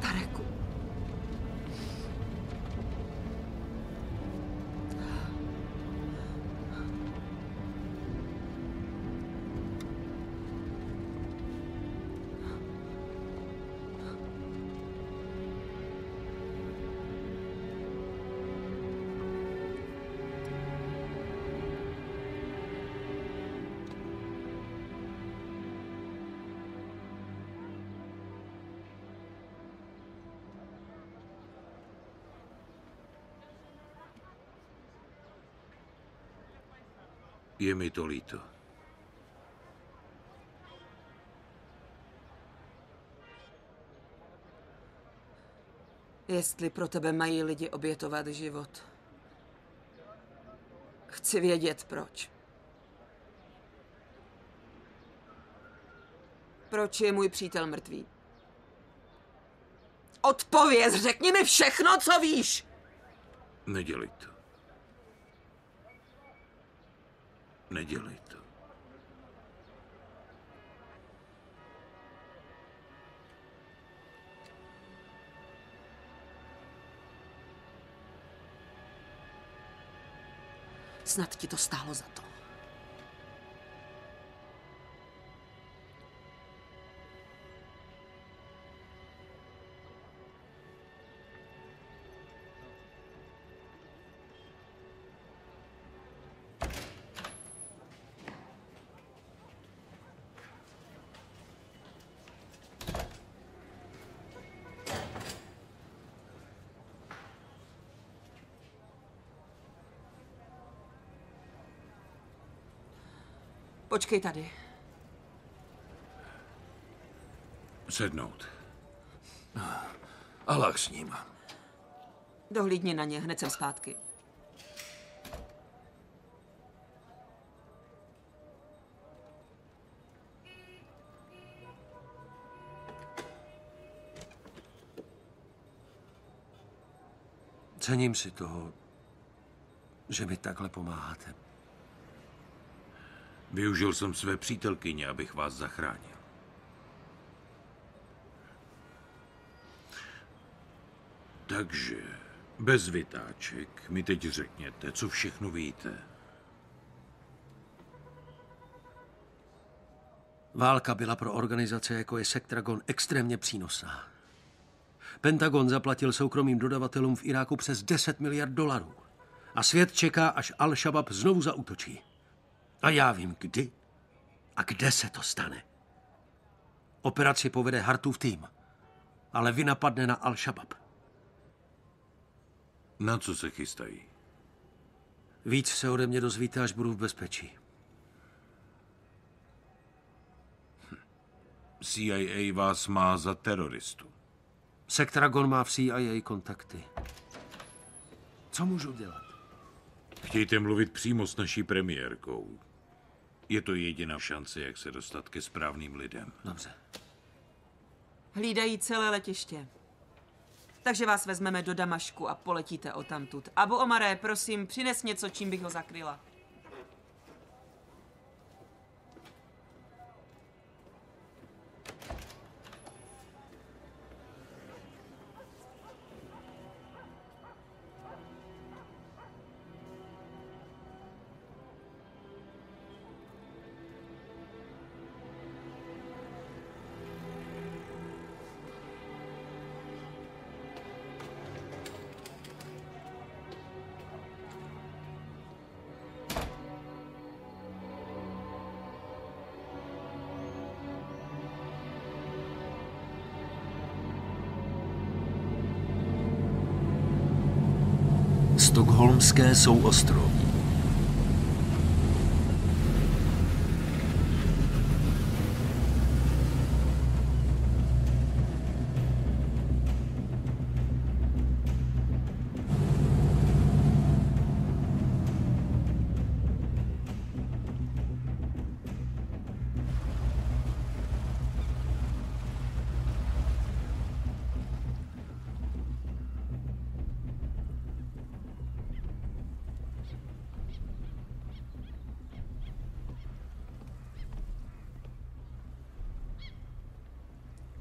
Tareku. Je mi to líto. Jestli pro tebe mají lidi obětovat život. Chci vědět, proč. Proč je můj přítel mrtvý? Odpověz, řekni mi všechno, co víš! Nedělej to. Nedělej to. Snad ti to stálo za to. Počkej tady. Sednout. Allah s ním. Dohlídni na ně, hned jsem zpátky. Cením si toho, že mi takhle pomáháte. Využil jsem své přítelkyně, abych vás zachránil. Takže bez vytáček mi teď řekněte, co všechno víte. Válka byla pro organizace, jako je Sectragon, extrémně přínosná. Pentagon zaplatil soukromým dodavatelům v Iráku přes 10 miliard dolarů. A svět čeká, až Al-Shabaab znovu zaútočí. A já vím, kdy a kde se to stane. Operaci povede Hartův tým, ale vy napadne na Al-Shabaab. Na co se chystají? Víc se ode mě dozvíte, až budu v bezpečí. CIA vás má za teroristu. Sectragon má v CIA kontakty. Co můžu dělat? Chtějte mluvit přímo s naší premiérkou. Je to jediná šance, jak se dostat ke správným lidem. Dobře. Hlídají celé letiště. Takže vás vezmeme do Damašku a poletíte odtamtud. Abu Omare, prosím, přines něco, čím bych ho zakryla. Stockholmské souostroví.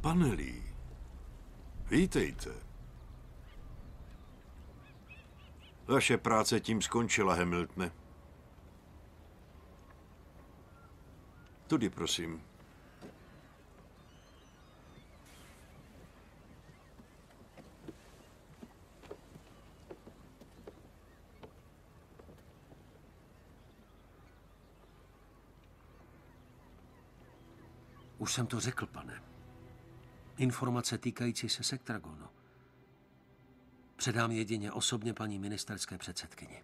Pane Lee, vítejte. Vaše práce tím skončila, Hamiltone. Tudy, prosím. Už jsem to řekl, pane. Informace týkající se Sectragonu předám jedině osobně paní ministerské předsedkyni.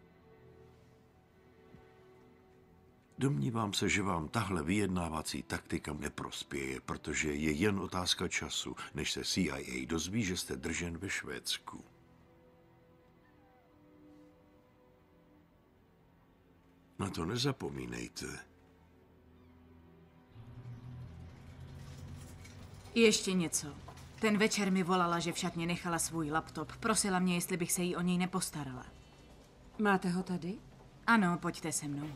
Domnívám se, že vám tahle vyjednávací taktika neprospěje, protože je jen otázka času, než se CIA dozví, že jste držen ve Švédsku. Na to nezapomínejte. Ještě něco. Ten večer mi volala, že v šatně nechala svůj laptop. Prosila mě, jestli bych se jí o něj nepostarala. Máte ho tady? Ano, pojďte se mnou.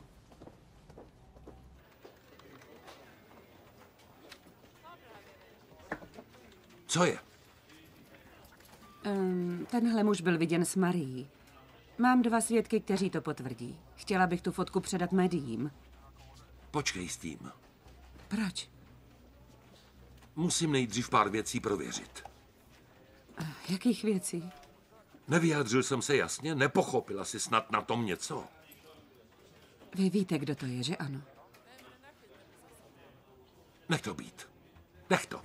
Co je? Tenhle muž byl viděn s Marií. Mám 2 svědky, kteří to potvrdí. Chtěla bych tu fotku předat médiím. Počkej s tím. Proč? Musím nejdřív pár věcí prověřit. Jakých věcí? Nevyjádřil jsem se jasně? Nepochopila jsi snad na tom něco? Vy víte, kdo to je, že ano? Nech to být. Nech to.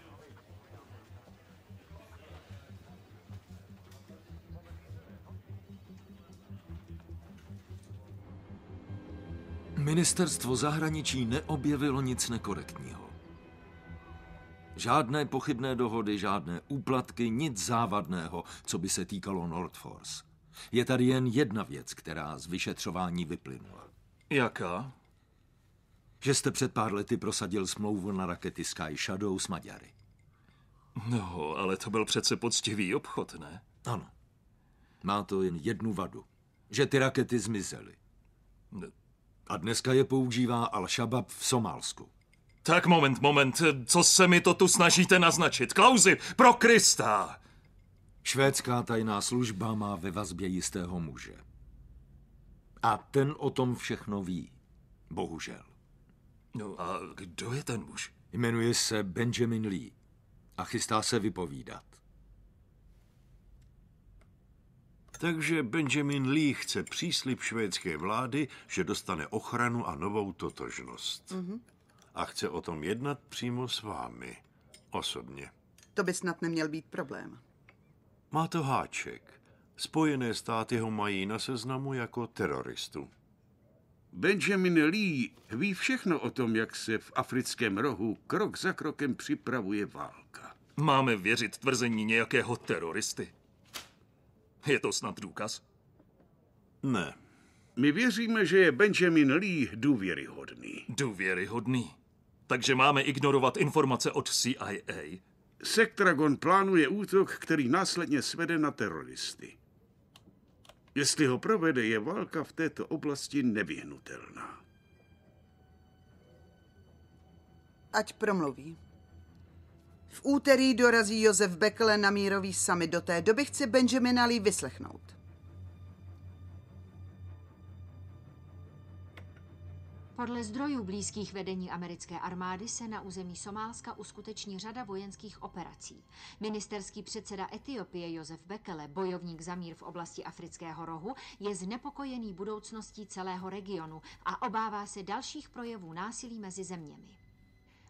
Ministerstvo zahraničí neobjevilo nic nekorektního. Žádné pochybné dohody, žádné úplatky, nic závadného, co by se týkalo Nordforce. Je tady jen jedna věc, která z vyšetřování vyplynula. Jaká? Že jste před pár lety prosadil smlouvu na rakety Sky Shadow s Maďary. No, ale to byl přece poctivý obchod, ne? Ano. Má to jen jednu vadu. Že ty rakety zmizely. A dneska je používá Al-Shabaab v Somálsku. Tak moment. Co se mi to tu snažíte naznačit? Klausi, pro Krista! Švédská tajná služba má ve vazbě jistého muže. A ten o tom všechno ví. Bohužel. No a kdo je ten muž? Jmenuje se Benjamin Lee a chystá se vypovídat. Takže Benjamin Lee chce příslib švédské vlády, že dostane ochranu a novou totožnost. A chce o tom jednat přímo s vámi. Osobně. To by snad neměl být problém. Má to háček. Spojené státy ho mají na seznamu jako teroristu. Benjamin Lee ví všechno o tom, jak se v africkém rohu krok za krokem připravuje válka. Máme věřit tvrzení nějakého teroristy? Je to snad důkaz? Ne. My věříme, že je Benjamin Lee důvěryhodný. Důvěryhodný? Takže máme ignorovat informace od CIA? Sectragon plánuje útok, který následně svede na teroristy. Jestli ho provede, je válka v této oblasti nevyhnutelná. Ať promluví. V úterý dorazí Josef Bekele na mírový summit. Do té doby chci Benjamina Lee vyslechnout. Podle zdrojů blízkých vedení americké armády se na území Somálska uskuteční řada vojenských operací. Ministerský předseda Etiopie Josef Bekele, bojovník za mír v oblasti Afrického rohu, je znepokojený budoucností celého regionu a obává se dalších projevů násilí mezi zeměmi.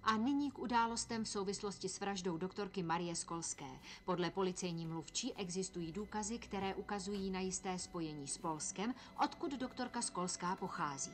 A nyní k událostem v souvislosti s vraždou doktorky Marie Skolské. Podle policejní mluvčí existují důkazy, které ukazují na jisté spojení s Polskem, odkud doktorka Skolská pochází.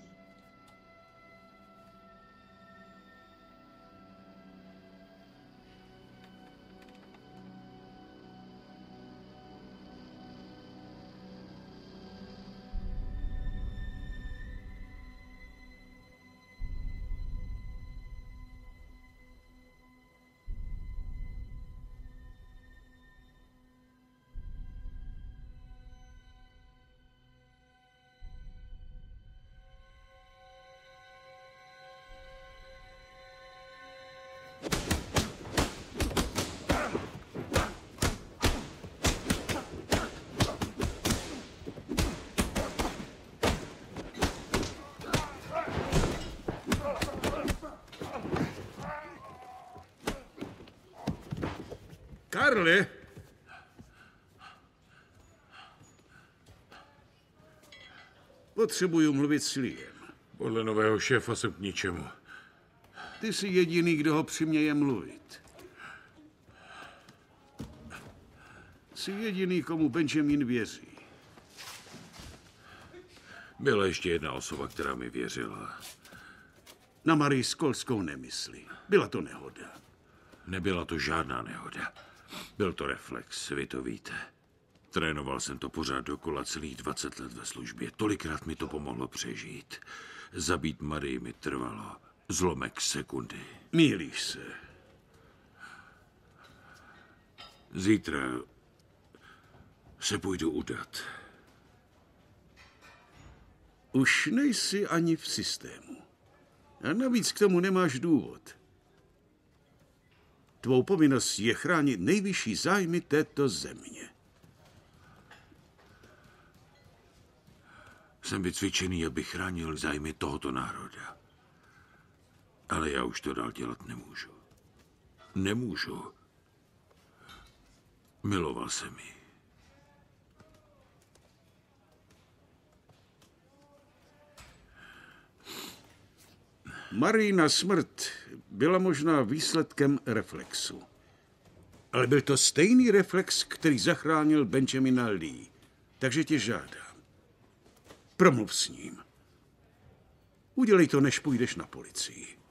Karle! Potřebuju mluvit s Leem. Podle nového šéfa jsem k ničemu. Ty jsi jediný, kdo ho přiměje mluvit. Jsi jediný, komu Benjamin věří. Byla ještě jedna osoba, která mi věřila. Na Marii Skolskou nemyslí. Byla to nehoda. Nebyla to žádná nehoda. Byl to reflex, vy to víte. Trénoval jsem to pořád dokola celých 20 let ve službě. Tolikrát mi to pomohlo přežít. Zabít Marii mi trvalo zlomek sekundy. Mýlíš se. Zítra se půjdu udat. Už nejsi ani v systému. A navíc k tomu nemáš důvod. Tvou povinnost je chránit nejvyšší zájmy této země. Jsem vycvičený, abych chránil zájmy tohoto národa. Ale já už to dál dělat nemůžu. Nemůžu. Miloval jsem ji. Marijina smrt byla možná výsledkem reflexu. Ale byl to stejný reflex, který zachránil Benjamina Lee. Takže tě žádám. Promluv s ním. Udělej to, než půjdeš na policii.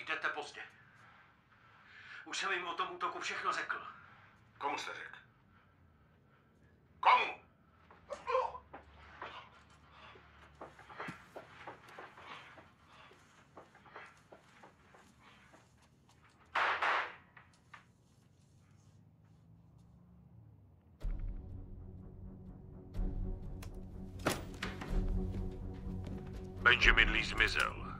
jdete pozdě. Už jsem jim o tom útoku všechno řekl. Komu jste řekl? Komu? Benjamin Lee zmizel.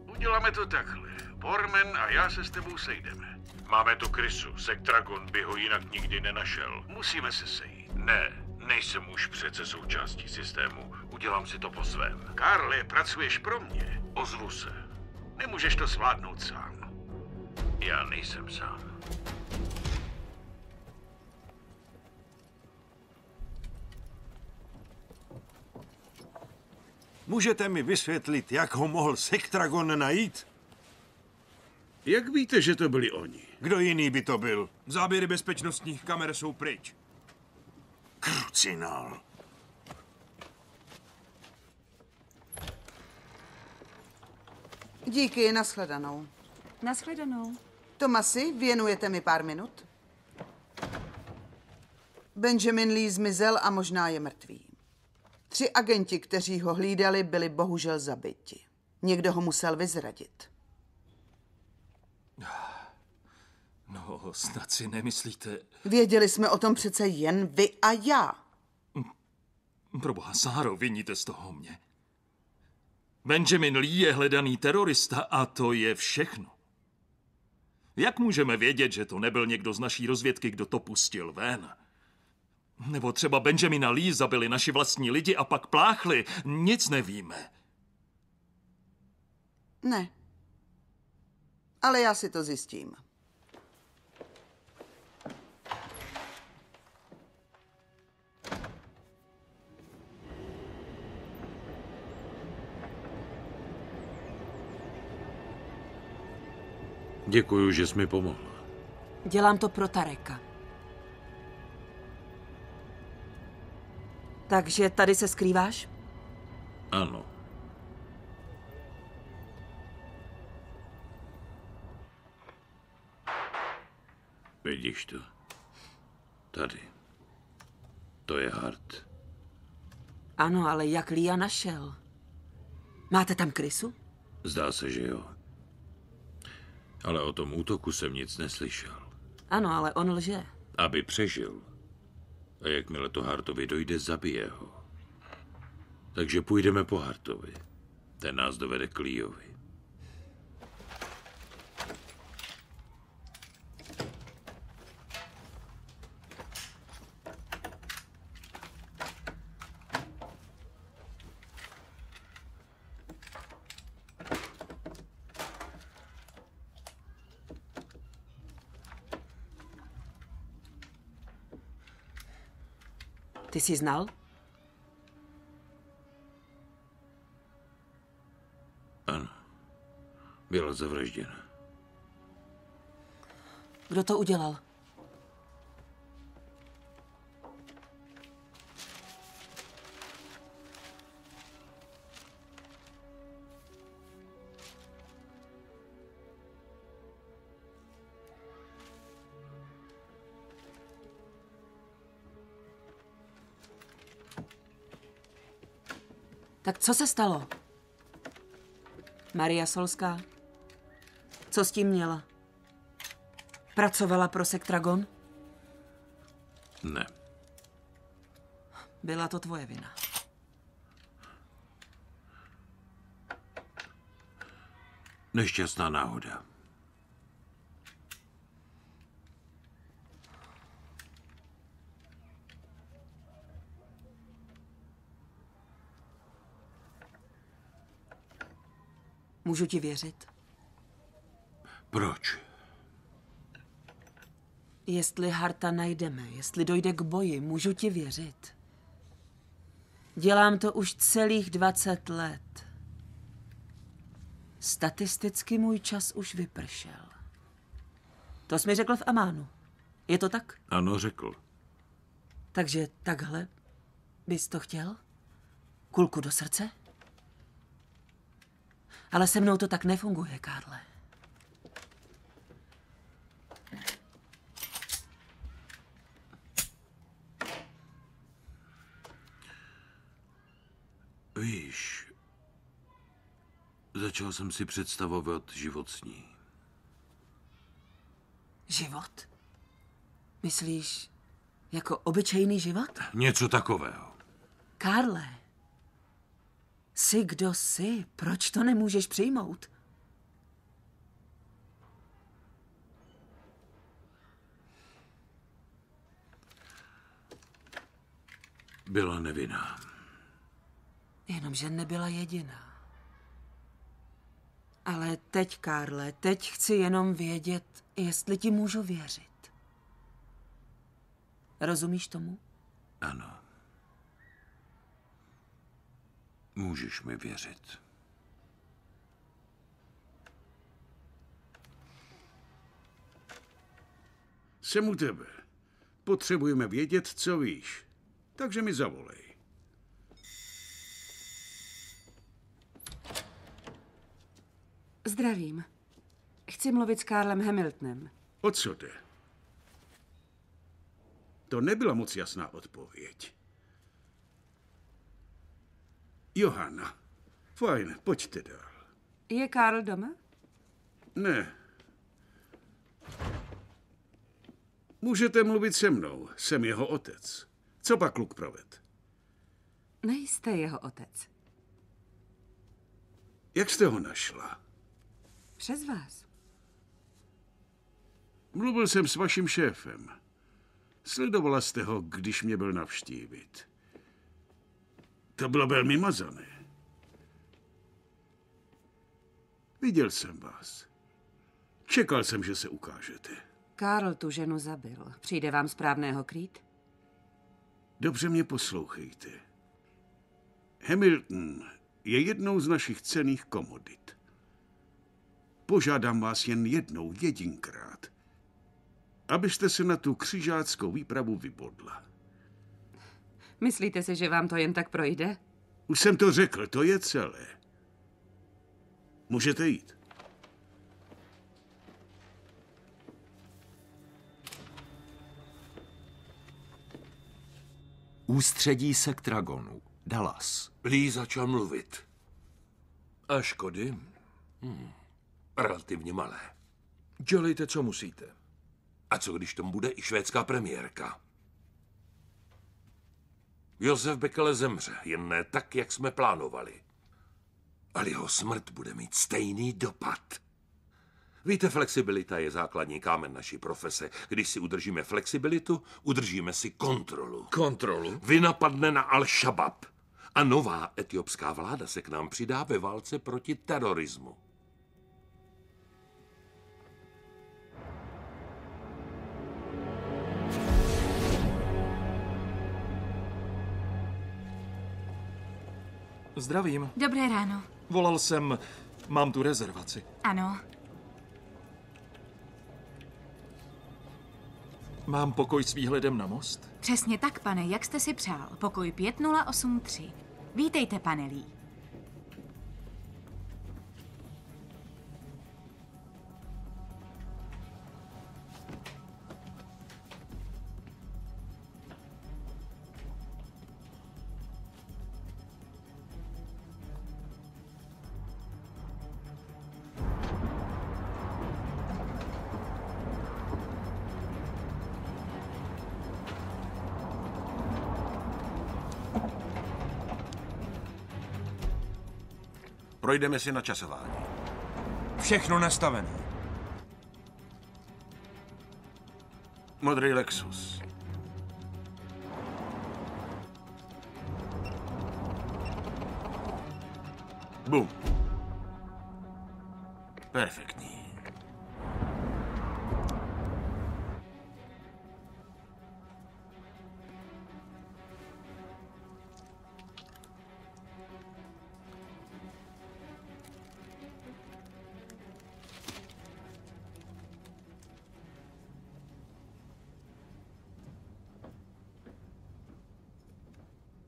Uděláme to takhle. Borman a já se s tebou sejdeme. Máme tu krysu. Sektragon by ho jinak nikdy nenašel. Musíme se sejít. Ne, nejsem už přece součástí systému. Udělám si to po svém. Karle, pracuješ pro mě. Ozvu se. Nemůžeš to zvládnout sám. Já nejsem sám. Můžete mi vysvětlit, jak ho mohl Sektragon najít? Jak víte, že to byli oni? Kdo jiný by to byl? Záběry bezpečnostních kamer jsou pryč. Krucinál. Díky, nashledanou. Nashledanou. Tomasi, věnujete mi pár minut? Benjamin Lee zmizel a možná je mrtvý. 3 agenti, kteří ho hlídali, byli bohužel zabiti. Někdo ho musel vyzradit. No, snad si nemyslíte... Věděli jsme o tom přece jen vy a já. Proboha, Sáro, viníte z toho mě. Benjamin Lee je hledaný terorista a to je všechno. Jak můžeme vědět, že to nebyl někdo z naší rozvědky, kdo to pustil ven? Nebo třeba Benjamina Lee zabili naši vlastní lidi a pak pláchli. Nic nevíme. Ne. Ale já si to zjistím. Děkuju, že jsi mi pomohla. Dělám to pro Tareka. Takže tady se skrýváš? Ano. Vidíš to? Tady. To je Hart. Ano, ale jak Lia našel? Máte tam krysu? Zdá se, že jo. Ale o tom útoku jsem nic neslyšel. Ano, ale on lže. Aby přežil. A jakmile to Hartovi dojde, zabije ho. Takže půjdeme po Hartovi. Ten nás dovede k Leeovi. Ty jsi znal? Ano. Byla zavražděna. Kdo to udělal? Tak co se stalo? Maria Solská? Co s tím měla? Pracovala pro Sektragon? Ne. Byla to tvoje vina. Nešťastná náhoda. Můžu ti věřit? Proč? Jestli Harta najdeme, jestli dojde k boji, můžu ti věřit. Dělám to už celých 20 let. Statisticky můj čas už vypršel. To jsi mi řekl v Amánu. Je to tak? Ano, řekl. Takže takhle bys to chtěl? Kulku do srdce? Ale se mnou to tak nefunguje, Karle. Víš, začal jsem si představovat život s ní. Život? Myslíš, jako obyčejný život? Něco takového. Karle, jsi kdo jsi? Proč to nemůžeš přijmout? Byla nevinná. Jenomže nebyla jediná. Ale teď, Karle, teď chci jenom vědět, jestli ti můžu věřit. Rozumíš tomu? Ano. Můžeš mi věřit. Jsem u tebe. Potřebujeme vědět, co víš. Takže mi zavolej. Zdravím. Chci mluvit s Karlem Hamiltonem. O co jde? To nebyla moc jasná odpověď. Johanna. Fajn, pojďte dál. Je Karl doma? Ne. Můžete mluvit se mnou. Jsem jeho otec. Co pak kluk proved? Nejste jeho otec. Jak jste ho našla? Přes vás. Mluvil jsem s vaším šéfem. Sledovala jste ho, když mě byl navštívit. To bylo velmi mazané. Viděl jsem vás. Čekal jsem, že se ukážete. Karl tu ženu zabil. Přijde vám správného krýt? Dobře mě poslouchejte. Hamilton je jednou z našich cenných komodit. Požádám vás jen jednou, jedinkrát, abyste se na tu křižáckou výpravu vybodla. Myslíte si, že vám to jen tak projde? Už jsem to řekl, to je celé. Můžete jít. Ústředí Sektragonu, Dallas. Lee začal mluvit. A škody? Relativně malé. Dělejte, co musíte. A co když tomu bude i švédská premiérka? Josef Bekele zemře, jen ne tak, jak jsme plánovali. Ale jeho smrt bude mít stejný dopad. Víte, flexibilita je základní kámen naší profese. Když si udržíme flexibilitu, udržíme si kontrolu. Kontrolu? Vy napadne na Al-Shabaab. A nová etiopská vláda se k nám přidá ve válce proti terorismu. Zdravím. Dobré ráno. Volal jsem, mám tu rezervaci. Ano. Mám pokoj s výhledem na most? Přesně tak, pane, jak jste si přál. Pokoj 5083. Vítejte, pane Lee. Projdeme si na časování. Všechno nastavené. Modrý Lexus. Bum. Perfektní.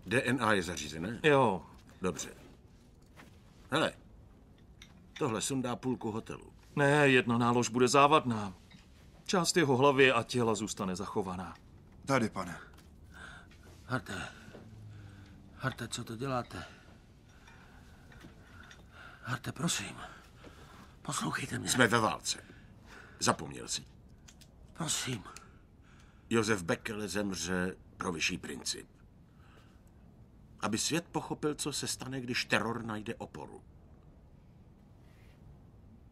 DNA je zařízené? Jo. Dobře. Hele, tohle sundá půlku hotelu. Ne, jedna nálož bude závadná. Část jeho hlavy a těla zůstane zachovaná. Tady, pane. Harte, co to děláte? Harte, prosím. Poslouchejte mě. Jsme ve válce. Zapomněl jsi. Prosím. Josef Bekele zemře pro vyšší princip. Aby svět pochopil, co se stane, když teror najde oporu.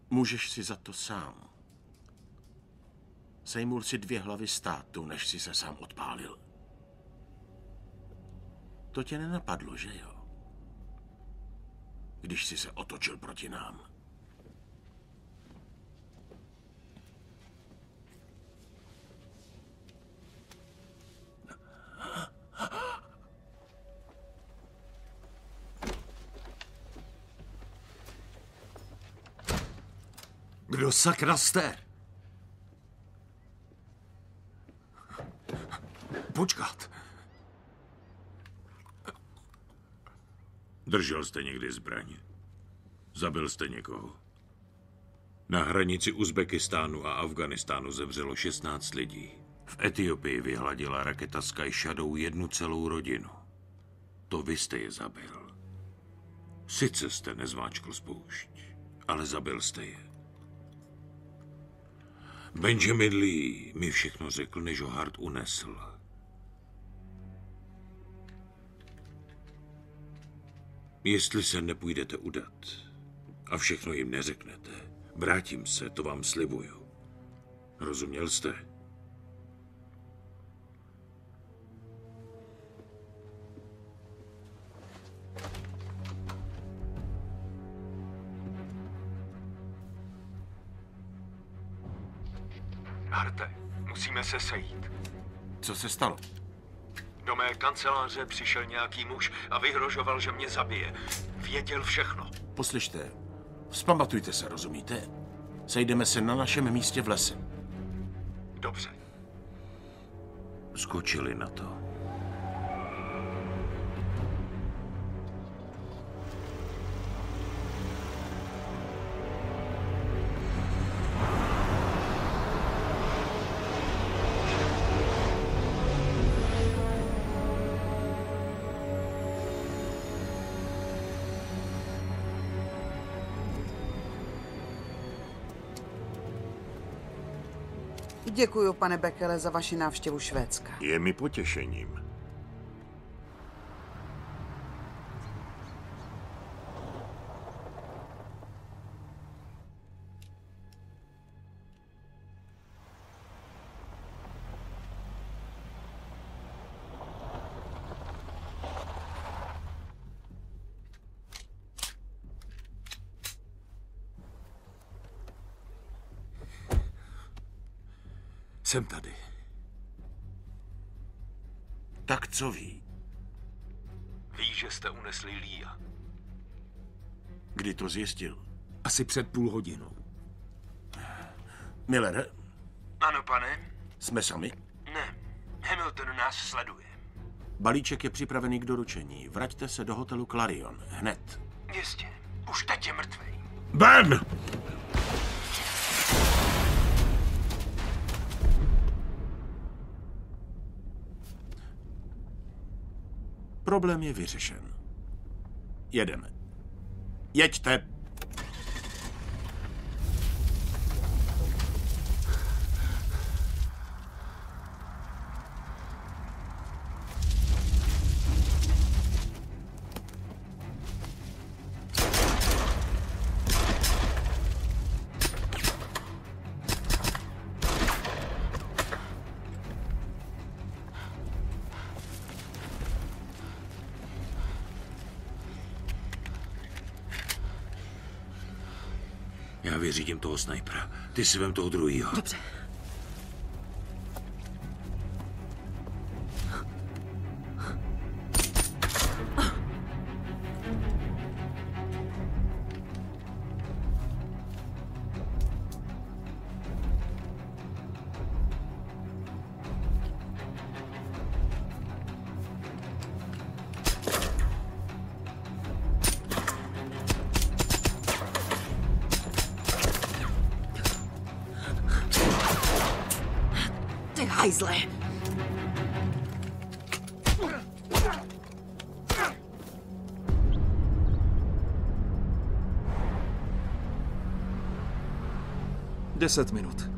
Můžeš si za to sám. Sejmul si 2 hlavy státu, než si se sám odpálil. To tě nenapadlo, že jo? Když jsi se otočil proti nám. Kdo sakra jste? Počkat. Držel jste někdy zbraň? Zabil jste někoho? Na hranici Uzbekistánu a Afganistánu zemřelo 16 lidí. V Etiopii vyhladila raketa Sky Shadow 1 celou rodinu. To vy jste je zabil. Sice jste nezmáčkl spoušť, ale zabil jste je. Benjamin Lee mi všechno řekl, než ho Hart unesl. Jestli se nepůjdete udat a všechno jim neřeknete, vrátím se, to vám slibuju. Rozuměl jste? Harte, musíme se sejít. Co se stalo? Do mé kanceláře přišel nějaký muž a vyhrožoval, že mě zabije. Věděl všechno. Poslyšte, vzpamatujte se, rozumíte? Sejdeme se na našem místě v lese. Dobře. Skočili na to. Děkuji, pane Bekele, za vaši návštěvu Švédska. Je mi potěšením. Jsem tady. Tak co ví? Ví, že jste unesli Lia. Kdy to zjistil? Asi před půl hodinou. Millere? Ano, pane? Jsme sami? Ne. Hamilton nás sleduje. Balíček je připravený k doručení. Vraťte se do hotelu Clarion. Hned. Jistě. Už teď je mrtvej. Ben! Problém je vyřešen. Jedeme. Jeďte! Já vyřídím toho snajpera. Ty si vem toho druhýho. Dobře. Hajzle. 10 minut.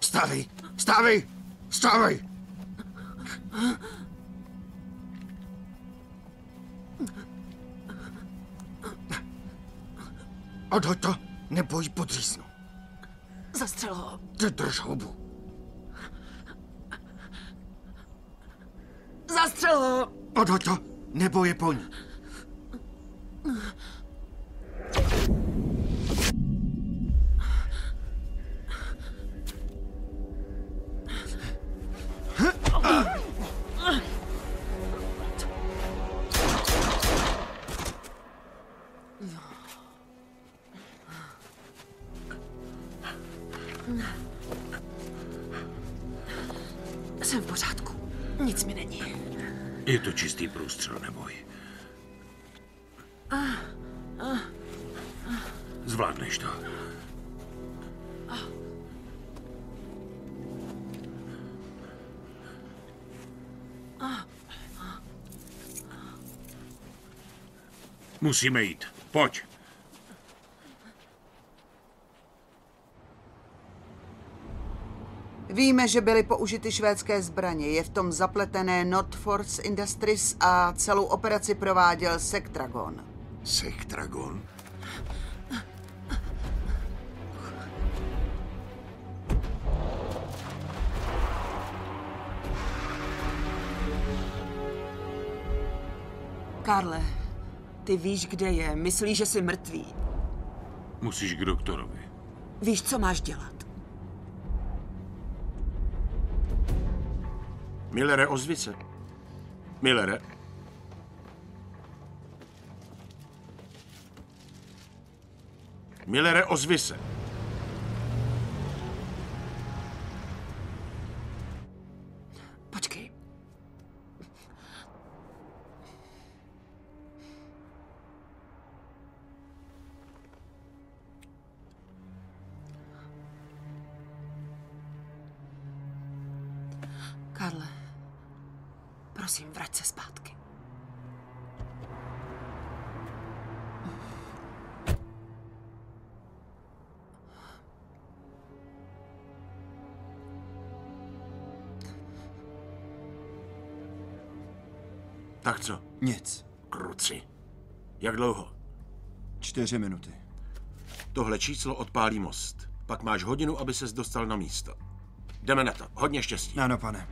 Stávej! Stávej! Stávej! Odhoď to, nebo ji podříznu. Zastřel ho. Drž hubu. Zastřel ho. Odhoď to, nebo je po ní. Jsem v pořádku. Nic mi není. Je to čistý průstřel, neboj. Zvládneš to. Musíme jít. Pojď. Víme, že byly použity švédské zbraně. Je v tom zapletené Nordforce Industries a celou operaci prováděl Sectragon. Sectragon? Karle, ty víš, kde je. Myslíš, že jsi mrtvý. Musíš k doktorovi. Víš, co máš dělat. Millere, ozvi se. Millere. Millere, ozvi se. Počkej. Karle, prosím, vrať se zpátky. Tak co? Nic. Kruci. Jak dlouho? 4 minuty. Tohle číslo odpálí most. Pak máš hodinu, aby ses dostal na místo. Jdeme na to. Hodně štěstí. Ano, pane.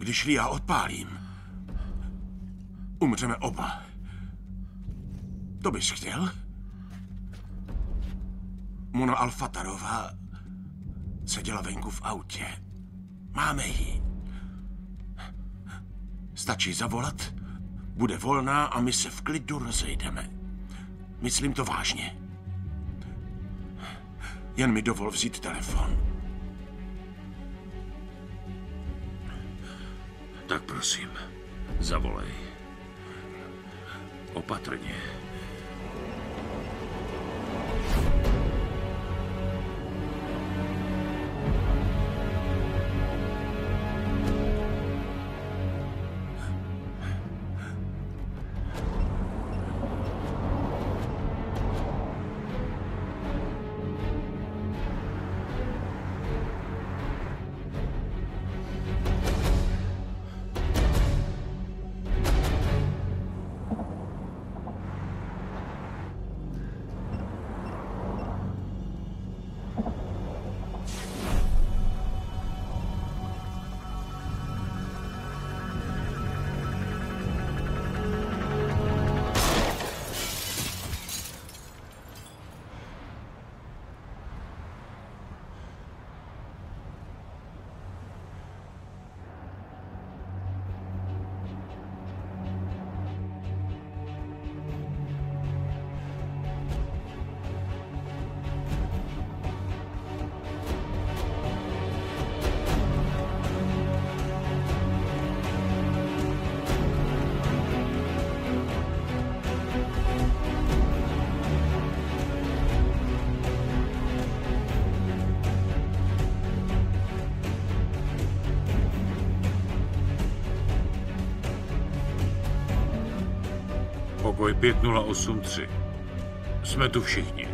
Když já odpálím, umřeme oba. To bys chtěl? Mona Alfatarová seděla venku v autě. Máme ji. Stačí zavolat, bude volná a my se v klidu rozejdeme. Myslím to vážně. Jen mi dovol vzít telefon. Tak prosím, zavolej. Opatrně. Pokoj 5083. Jsme tu všichni.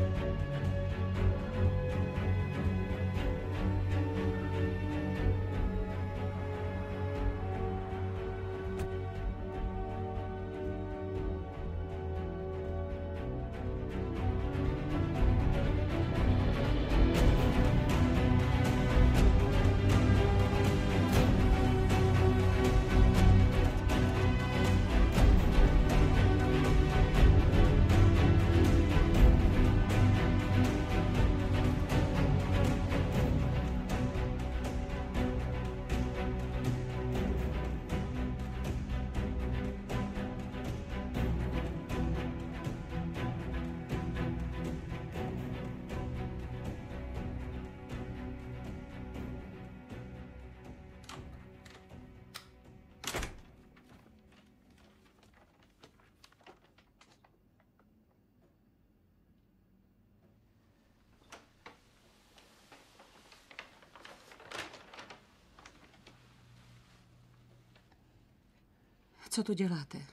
Co tu děláte?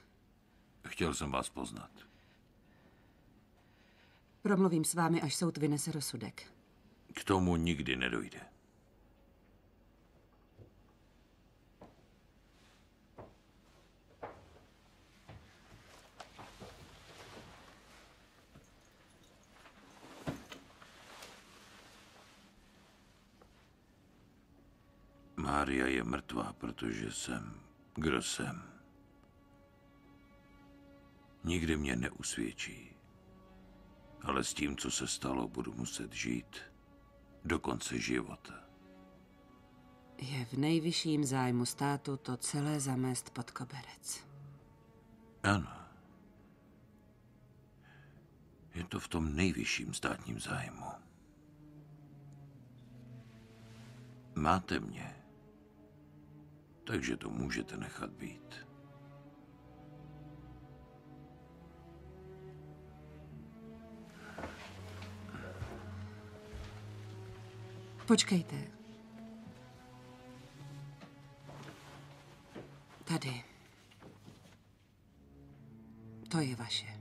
Chtěl jsem vás poznat. Promluvím s vámi, až soud vynese rozsudek. K tomu nikdy nedojde. Mária je mrtvá, protože jsem, kdo jsem. Nikdy mě neusvědčí. Ale s tím, co se stalo, budu muset žít do konce života. Je v nejvyšším zájmu státu to celé zamést pod koberec. Ano. Je to v tom nejvyšším státním zájmu. Máte mě, takže to můžete nechat být. Počkejte. Tady. To je vaše.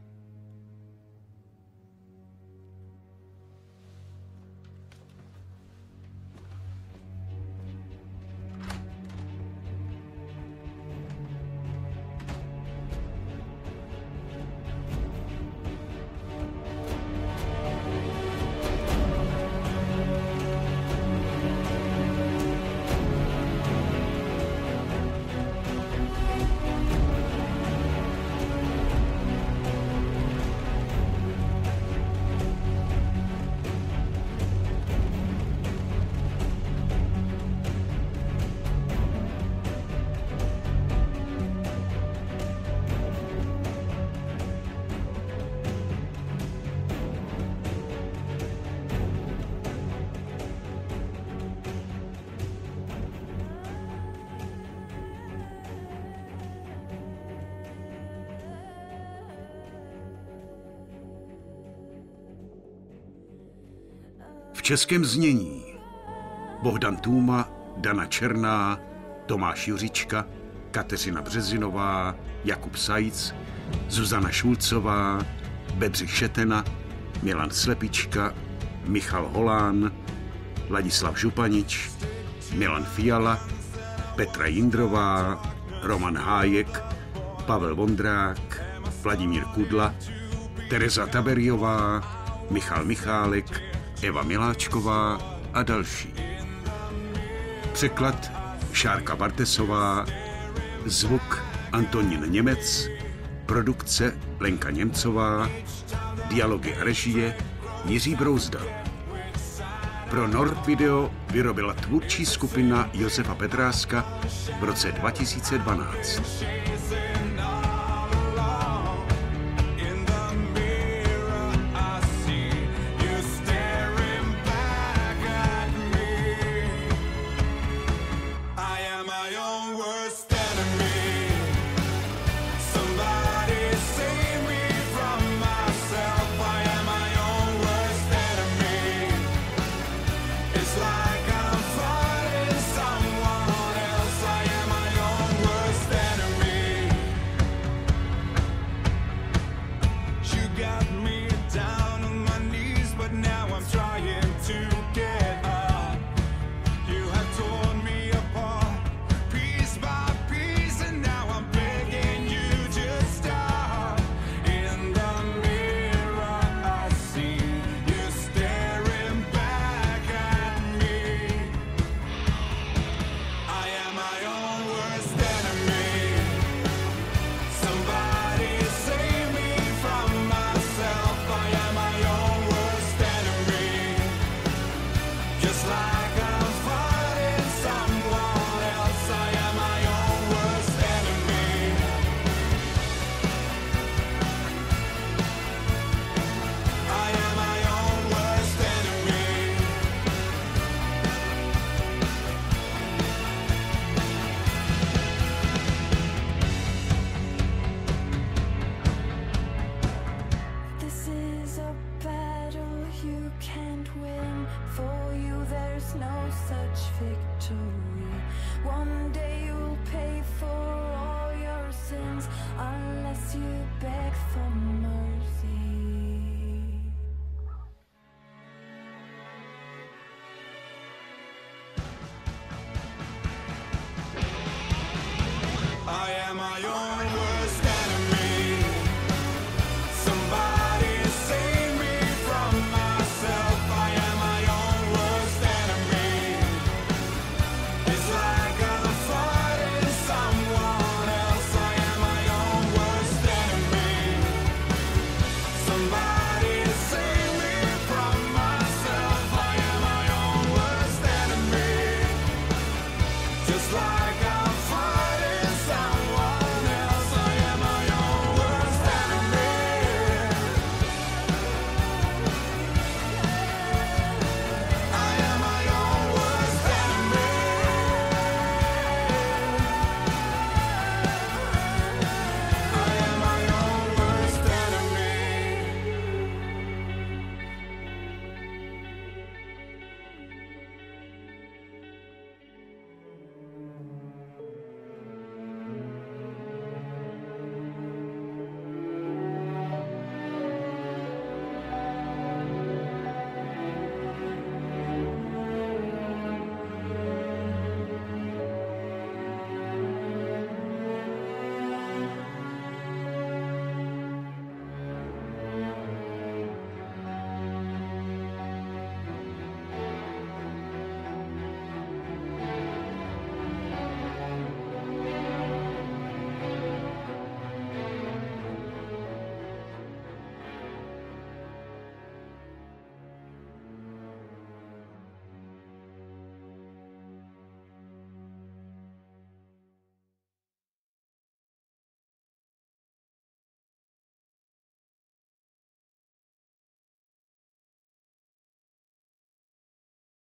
V českém znění Bohdan Tůma, Dana Černá, Tomáš Juřička, Kateřina Březinová, Jakub Sajc, Zuzana Šulcová, Bedřich Šetena, Milan Slepička, Michal Holán, Ladislav Županič, Milan Fiala, Petra Jindrová, Roman Hájek, Pavel Vondrák, Vladimír Kudla, Tereza Taberiová, Michal Michálek, Eva Miláčková a další. Překlad Šárka Bartesová, zvuk Antonín Němec, produkce Lenka Němcová, dialogy a režie Jiří Brouzdal. Pro Nord Video vyrobila tvůrčí skupina Josefa Petráska v roce 2012. One day you'll pay for all your sins unless you beg for more.